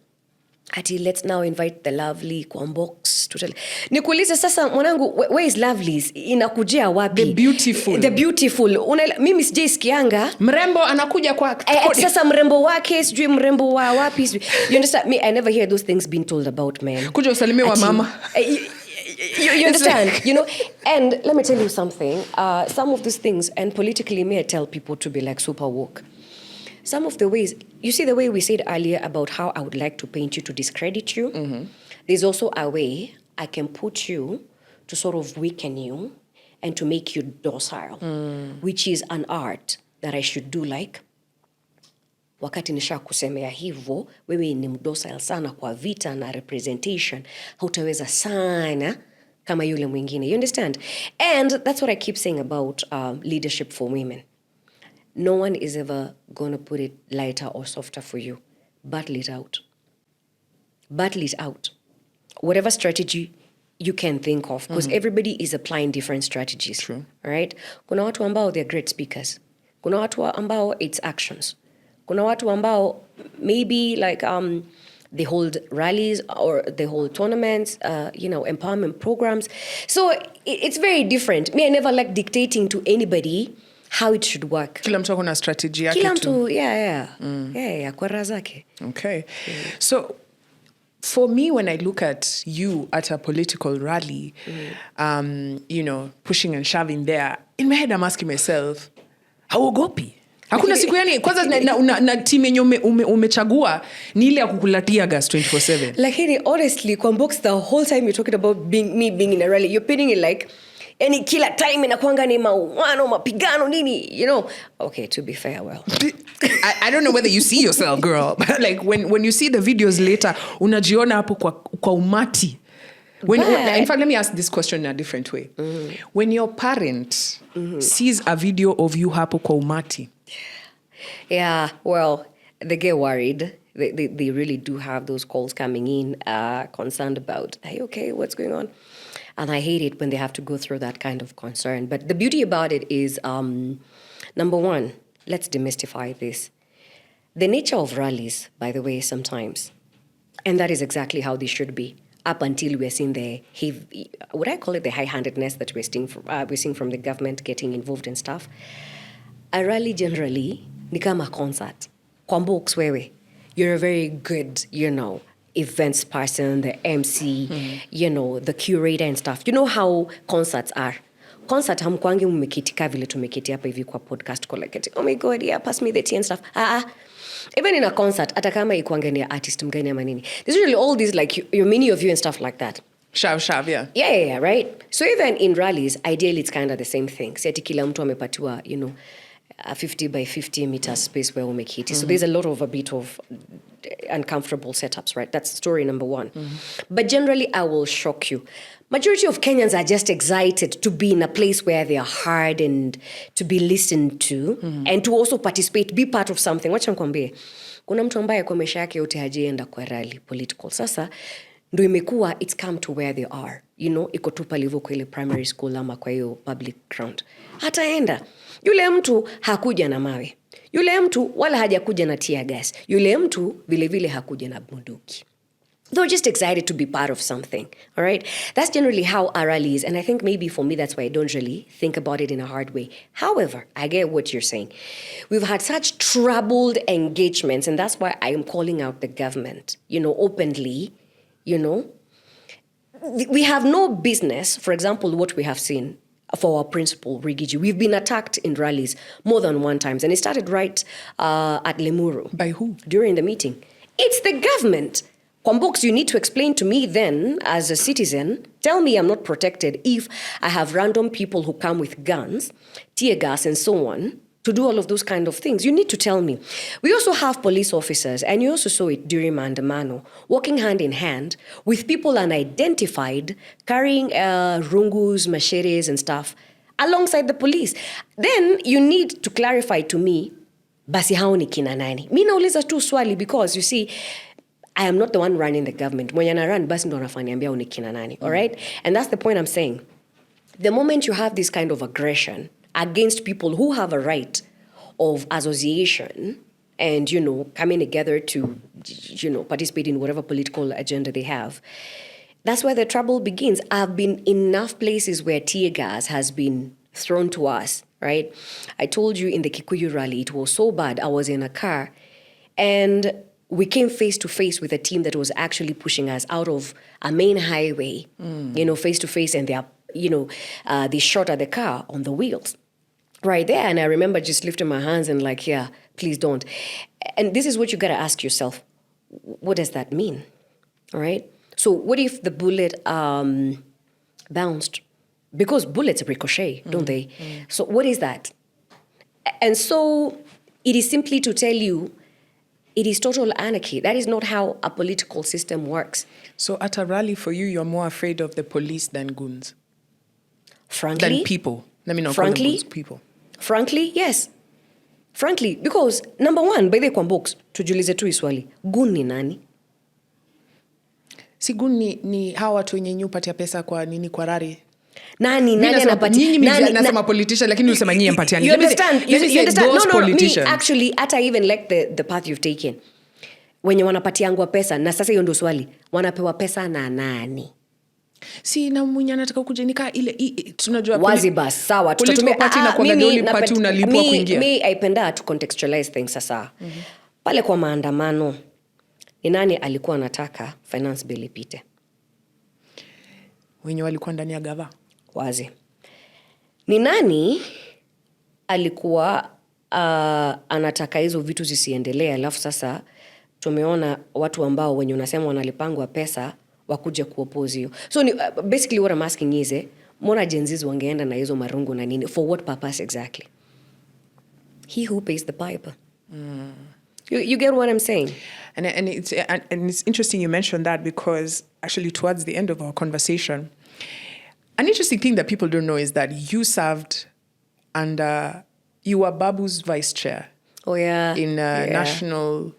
let's now invite the lovely Kwambox to tell. Nikuulize sasa mwanangu, where is lovelies? Inakujia wapi? The beautiful. The beautiful. Mimi sijai sikianga. Mrembo anakuja kwa... Sasa mrembo wake, sijui mrembo wa wapi. You understand? Me, I never hear those things being told about men. Kuja usalimie wa mama. You understand? And let me tell you something. Some of these things, and politically, may I tell people to be like super woke. Some of the ways, you see the way we said earlier about how I would like to paint you to discredit you? Mm-hmm. There's also a way I can put you to sort of weaken you and to make you docile, which is an art that I should do like, wakati nisha kusemea hivyo, wewe ni mdocile sana kwa vita na representation, hautaweza sana kama yule mwingine. You understand? And that's what I keep saying about leadership for women. No one is ever going to put it lighter or softer for you. Battle it out. Battle it out. Whatever strategy you can think of, because everybody is applying different strategies. True. Right? Kuna watu ambao they're great speakers. Kuna watu ambao it's actions. Kuna watu ambao maybe like they hold rallies or they hold tournaments, empowerment programs. So it's very different. Me, I never like dictating to anybody how it should work. Kila mtu akona strategy yake tu. Kila mtu, yeah, kwa raha zake. Okay. So for me, when I look at you at a political rally, pushing and shoving there, in my head I'm asking myself, hauogopi? Hakuna siku yani kwanza na team yenye umechagua ni ile ya kukulatia gas 24/7. Lakini honestly, Kwambox, the whole time you're talking about me being in a rally, you're painting it like any kila time inakuanga ni mauano, mapigano nini, Okay, to be fair, well. I don't know whether you see yourself, girl. But like when you see the videos later, unajiona hapo kwa umati. In fact, let me ask this question in a different way. When your parent sees a video of you hapo kwa umati. Yeah, well, they get worried. They really do have those calls coming in, concerned about, are you okay? What's going on? And I hate it when they have to go through that kind of concern. But the beauty about it is, number one, let's demystify this. The nature of rallies, by the way, sometimes, and that is exactly how they should be, up until we're seeing would I call it the high-handedness that we're seeing from the government getting involved in stuff. A rally generally, ni kama concert. Kwambox wewe, you're a very good, events person, the MC, the curator and stuff. You know how concerts are. Concert hamkwangi mmekitika vile tumekiti hapa hivi kwa podcast collect. Oh my God, yeah, pass me the tea and stuff. Even in a concert, hata kama ikuange ni artist mgani ama nini. There's usually all these like your mini of you and stuff like that. Shav, yeah. Yeah, right? So even in rallies, ideally it's kind of the same thing. Si ati kila mtu amepatiwa, a 50 by 50 meter space where umekiti. So there's a bit of uncomfortable setups, right? That's story number one. But generally, I will shock you. Majority of Kenyans are just excited to be in a place where they are heard and to be listened to and to also participate, be part of something. Wacha nikwambie, kuna mtu ambaye kwa maisha yake yote hajaenda kwa rally political. Sasa ndio imekuwa it's come to where they are. Iko tu pale hivyo kwa ile primary school ama kwa hiyo public ground. Hataenda. Yule mtu hakuja na mawe. Yule mtu wala hajakuja na tear gas. Yule mtu vile vile hakuja na bunduki. They're just excited to be part of something, all right? That's generally how a rally is, and I think maybe for me that's why I don't really think about it in a hard way. However, I get what you're saying. We've had such troubled engagements, and that's why I am calling out the government, openly, We have no business, for example, what we have seen for our principal, Riggy G. We've been attacked in rallies more than one time, and it started right at Limuru. By who? During the meeting. It's the government. Kwambox, you need to explain to me then, as a citizen, tell me I'm not protected if I have random people who come with guns, tear gas, and so on, to do all of those kind of things. You need to tell me. We also have police officers, and you also saw it during Maandamano, walking hand in hand with people unidentified, carrying rungus, machetes, and stuff, alongside the police. Then you need to clarify to me, basi hao ni kina nani? Mi nauliza tu swali because, you see, I am not the one running the government. Mwenye na run, basi ndo anafaniambia uni kina nani, all right? And that's the point I'm saying. The moment you have this kind of aggression against people who have a right of association and, coming together to, participate in whatever political agenda they have, that's where the trouble begins. I've been in enough places where tear gas has been thrown to us, right? I told you in the Kikuyu rally, it was so bad. I was in a car and we came face to face with a team that was actually pushing us out of a main highway, face to face, and they shot at the car on the wheels right there. And I remember just lifting my hands and like, yeah, please don't. And this is what you got to ask yourself. What does that mean? All right. So what if the bullet bounced? Because bullets ricochet, don't they? So what is that? And so it is simply to tell you, it is total anarchy. That is not how a political system works. So at a rally for you, you're more afraid of the police than goons? Frankly? Than people. Let me not call them goons, people. Frankly, yes. Frankly, because number one, by the Kwambox, tujulize tu iswali, goon ni nani? Si goon ni hawa watu wenye nyupatia pesa kwa nini kwa rari? Nani anapatia? Nasema politician, lakini usema nyinyi mpatiani. You understand? You understand? Those No, politicians. me, actually, I even like the path you've taken. Wenye wanapatiangwa pesa, na sasa hiyo ndio swali, wanapewa pesa na nani? Si na mwenye anataka kujenika ile tunajua wazi bas, sawa. Tutumia party na kwa ndio party unalipwa kuingia. Me aipenda to contextualize things sasa. Pale kwa maandamano, ni nani alikuwa anataka finance bill ipite? Wenye walikuwa ndani ya gava. Wazi. Ni nani alikuwa anataka hizo vitu zisiendelee, alafu sasa tumeona watu ambao wenye unasema wanalipangwa pesa wakuja kuoppose hiyo. So basically what I'm asking is, mbona Gen-Zs wangeenda na hizo marungu na nini? For what purpose exactly? He who pays the piper. You get what I'm saying? And it's interesting you mentioned that, because actually towards the end of our conversation, an interesting thing that people don't know is that you served under, you were Babu's vice chair. Oh, yeah. In national...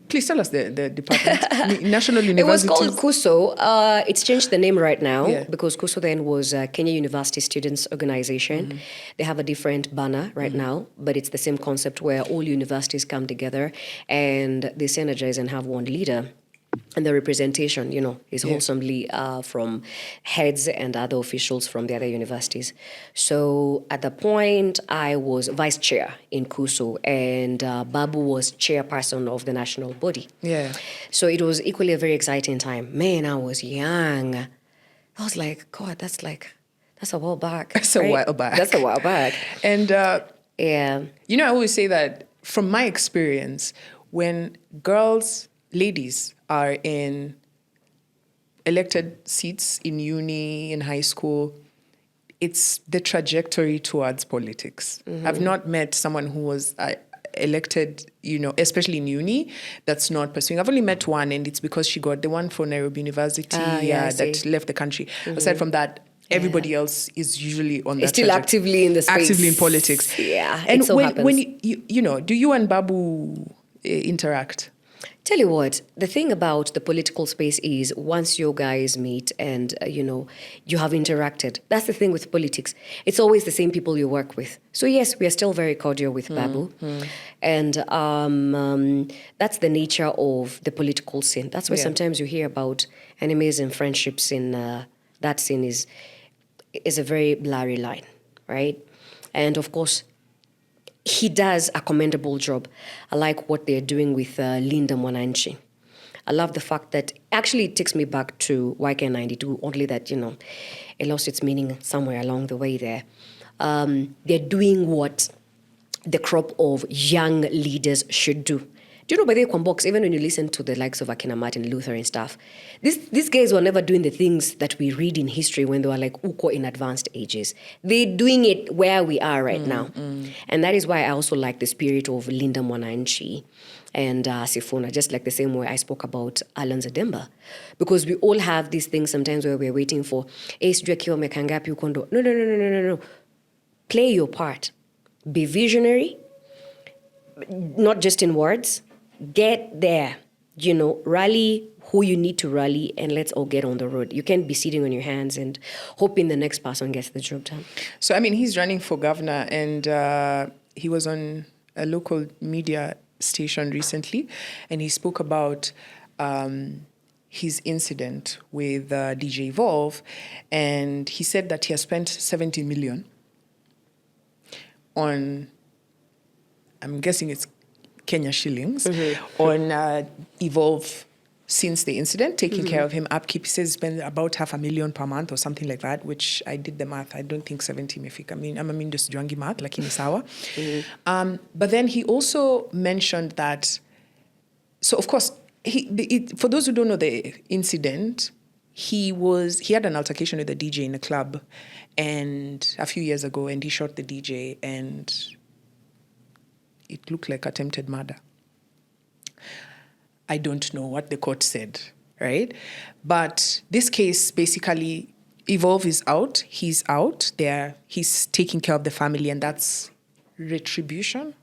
Please tell us the department. National University. It was called KUSO. It's changed the name right now because KUSO then was Kenya University Students Organization. They have a different banner right now, but it's the same concept where all universities come together and they synergize and have one leader. And the representation, is wholesomely from heads and other officials from the other universities. So at the point, I was vice chair in KUSO, and Babu was chairperson of the national body. Yeah. So it was equally a very exciting time. Man, I was young. I was like, God, that's a while back. That's a while back. That's a while back. And, yeah. I always say that from my experience, when ladies are in elected seats in uni, in high school, it's the trajectory towards politics. I've not met someone who was elected, especially in uni, that's not pursuing. I've only met one, and it's because she got the one for Nairobi University that left the country. Aside from that, everybody else is usually on that still trajectory. Actively in the space. Actively in politics. Yeah, and it so happens. When do you and Babu interact? Tell you what, the thing about the political space is once you guys meet and, you have interacted, that's the thing with politics. It's always the same people you work with. So yes, we are still very cordial with Babu. And that's the nature of the political scene. That's why sometimes you hear about enemies and friendships in that scene is a very blurry line, right? And of course, he does a commendable job. I like what they're doing with Linda Mwananchi. I love the fact that actually it takes me back to YK92, only that, it lost its meaning somewhere along the way there. They're doing what the crop of young leaders should do. Do you know, by the way, Kwambox, even when you listen to the likes of Akina Martin Luther and stuff, these guys were never doing the things that we read in history when they were like uko in advanced ages. They're doing it where we are right now. And that is why I also like the spirit of Linda Mwananchi and Sifuna, just like the same way I spoke about Alan Zademba. Because we all have these things sometimes where we're waiting for, no. Play your part. Be visionary, not just in words. Get there, rally who you need to rally, and let's all get on the road. You can't be sitting on your hands and hoping the next person gets the job done. So, he's running for governor, and he was on a local media station recently, and he spoke about his incident with DJ Evolve, and he said that he has spent 70 million on, I'm guessing it's Kenya shillings, on Evolve since the incident, taking care of him, upkeep. He says spend about $500,000 per month or something like that, which I did the math. I don't think 70 mefika. I'm just doing math, lakini sawa. But then he also mentioned that, so of course, for those who don't know the incident, he had an altercation with a DJ in a club and a few years ago, and he shot the DJ, and it looked like attempted murder. I don't know what the court said, right? But this case, basically, Evolve is out. He's out there. He's taking care of the family, and that's retribution.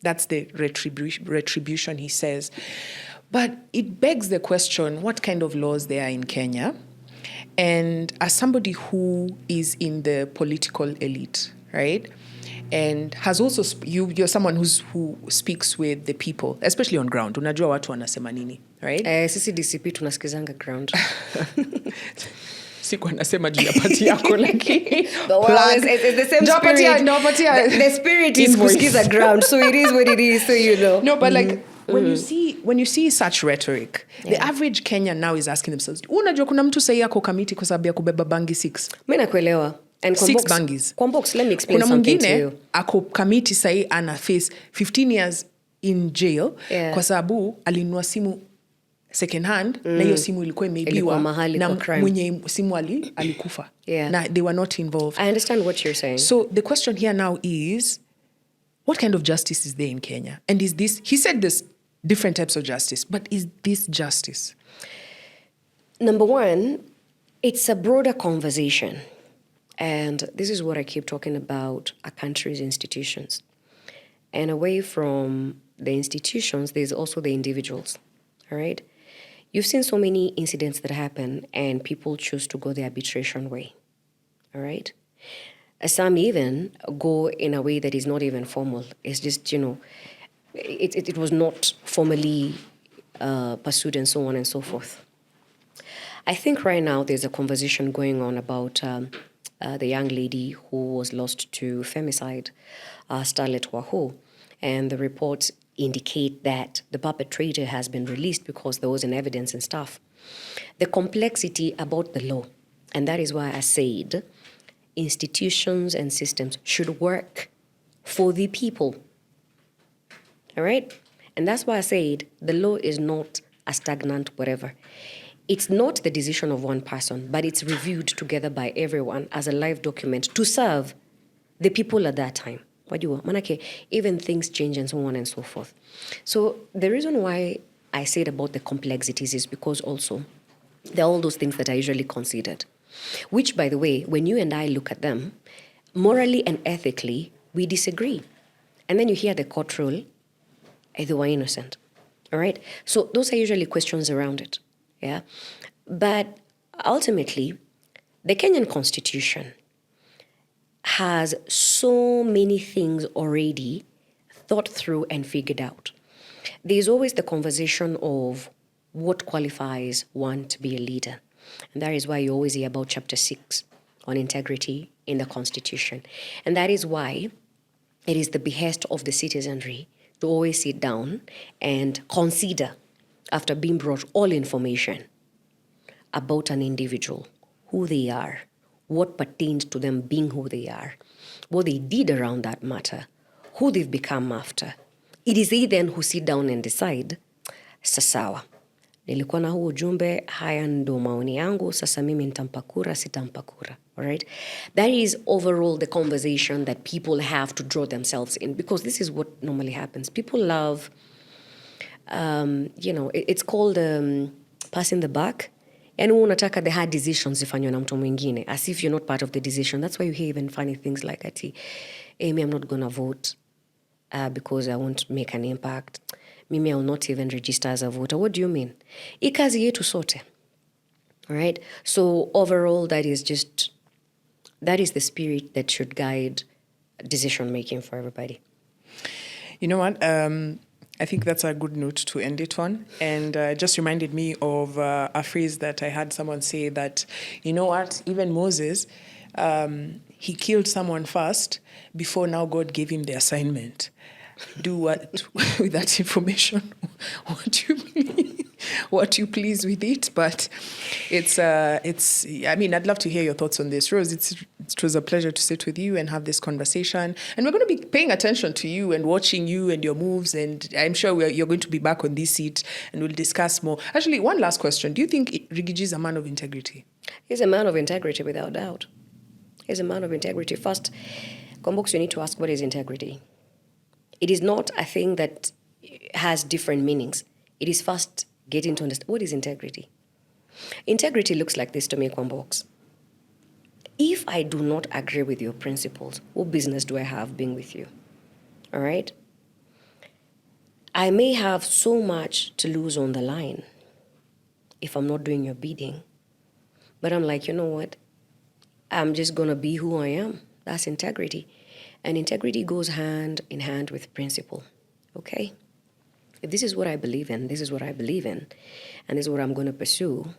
That's the retribution, he says. But it begs the question, what kind of laws there are in Kenya? And as somebody who is in the political elite, right? And has also, you're someone who speaks with the people, especially on ground. Unajua watu wanasema nini, right? Sisi DCP tunasikizanga ground. Siku anasema juu ya pati yako lakini. It's the same spirit. The spirit is kusikiza ground, so it is what it is, so you know. No, but like, when you see such rhetoric, the average Kenyan now is asking themselves, unajua kuna mtu sahi yako kamiti kwa sababu ya kubeba bangi 6? Mimi nakuelewa. And Kwambox, 6 bangis. Kwambox, let me explain something to you. Kuna mwingine ako kamiti sahi ana face 15 years in jail kwa sababu alinunua simu second hand na hiyo simu ilikuwa imeibiwa na mwenye simu alikufa. Na they were not involved. I understand what you're saying. So the question here now is, what kind of justice is there in Kenya? And is this, he said there's different types of justice, but is this justice? Number one, it's a broader conversation. And this is what I keep talking about, a country's institutions. And away from the institutions, there's also the individuals, all right? You've seen so many incidents that happen and people choose to go the arbitration way, all right? Some even go in a way that is not even formal. It's just, it was not formally pursued and so on and so forth. I think right now there's a conversation going on about the young lady who was lost to femicide, Starlet Wahoo. And the reports indicate that the perpetrator has been released because there was an evidence and stuff. The complexity about the law, and that is why I said institutions and systems should work for the people. All right? And that's why I said the law is not a stagnant whatever. It's not the decision of one person, but it's reviewed together by everyone as a live document to serve the people at that time. Manake, even things change and so on and so forth. So the reason why I said about the complexities is because also there are all those things that are usually considered, which, by the way, when you and I look at them, morally and ethically, we disagree. And then you hear the court rule, they were innocent. All right? So those are usually questions around it. Yeah, but ultimately, the Kenyan Constitution has so many things already thought through and figured out. There's always the conversation of what qualifies one to be a leader. And that is why you always hear about Chapter 6 on integrity in the Constitution. And that is why it is the behest of the citizenry to always sit down and consider, after being brought all information about an individual, who they are, what pertains to them being who they are, what they did around that matter, who they've become after, It is they then who sit down and decide, sasawa, nilikuwa na huu ujumbe, haya ndo maoni yangu, sasa mimi nitampa kura, sitampa kura. All right? That is overall the conversation that people have to draw themselves in, because this is what normally happens. People love, it's called passing the buck. And unataka the hard decisions ifanywe na mtu mwingine, as if you're not part of the decision. That's why you hear even funny things like, Amy, I'm not going to vote because I won't make an impact. Mimi, I will not even register as a voter. What do you mean? Ikazi yetu sote. All right? So overall, that is the spirit that should guide decision-making for everybody. You know what? I think that's a good note to end it on. And just reminded me of a phrase that I had someone say that, you know what, even Moses, he killed someone first before now God gave him the assignment. Do what with that information, what you please with it. But I mean, I'd love to hear your thoughts on this. Rose, it was a pleasure to sit with you and have this conversation. And we're going to be paying attention to you and watching you and your moves. And I'm sure you're going to be back on this seat and we'll discuss more. Actually, one last question. Do you think Riggy G is a man of integrity? He's a man of integrity, without doubt. He's a man of integrity. First, Kwambox, you need to ask, what is integrity? It is not a thing that has different meanings. It is first getting to understand, what is integrity? Integrity looks like this to me, Kwambox. If I do not agree with your principles, what business do I have being with you? All right? I may have so much to lose on the line if I'm not doing your bidding. But I'm like, you know what? I'm just going to be who I am. That's integrity. And integrity goes hand in hand with principle, okay? If this is what I believe in, this is what I believe in, and this is what I'm going to pursue,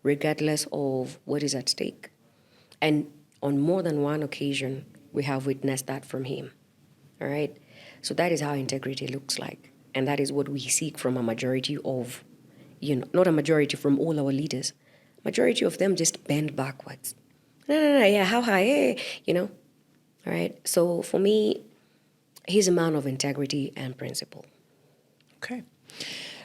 regardless of what is at stake. And on more than one occasion, we have witnessed that from him, all right? So that is how integrity looks like. And that is what we seek from a majority of, not a majority from all our leaders. Majority of them just bend backwards. No, yeah, how high, All right. So for me, he's a man of integrity and principle. Okay.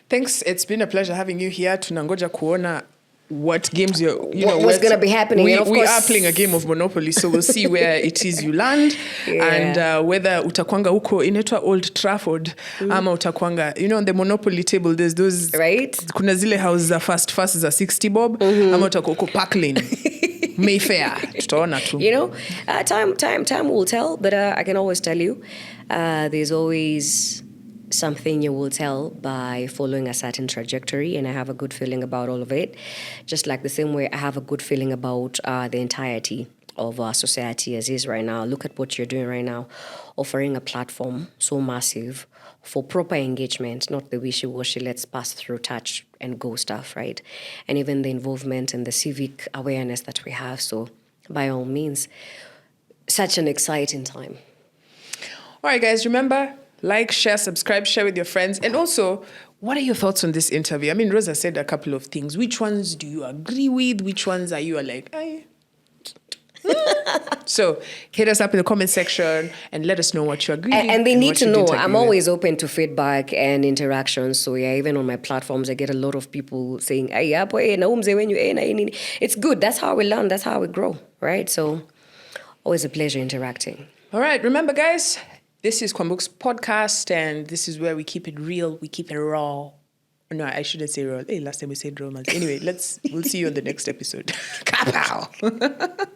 Thanks. It's been a pleasure having you here. Tunangoja kuona what games what's going to be happening. We, and of we course, are playing a game of Monopoly, so we'll see where it is you land. Yeah. And whether utakwanga huko inaitwa Old Trafford ama utakwanga, on the Monopoly table there's those, right? Kuna zile house za fast za 60 bob ama utakuwa huko Park Lane. Mayfair, tutaona tu. Time will tell, but I can always tell you, there's always something you will tell by following a certain trajectory, and I have a good feeling about all of it. Just like the same way I have a good feeling about the entirety of our society as is right now. Look at what you're doing right now, offering a platform so massive for proper engagement, not the wishy-washy, let's pass through, touch, and go stuff, right? And even the involvement and the civic awareness that we have. So by all means, such an exciting time. All right, guys, remember, like, share, subscribe, share with your friends. And also, what are your thoughts on this interview? I mean, Rosa said a couple of things. Which ones do you agree with? Which ones are you like, aye? So hit us up in the comment section and let us know what you agree with. And they need to know, I'm always with. open to feedback and interactions. So yeah, even on my platforms, I get a lot of people saying, it's good. That's how we learn. That's how we grow, right? So always a pleasure interacting. All right. Remember, guys, this is Kwambox Podcast, and this is where we keep it real. We keep it raw. No, I shouldn't say raw. Hey, last time we said romance. Anyway, we'll see you on the next episode. Kapow!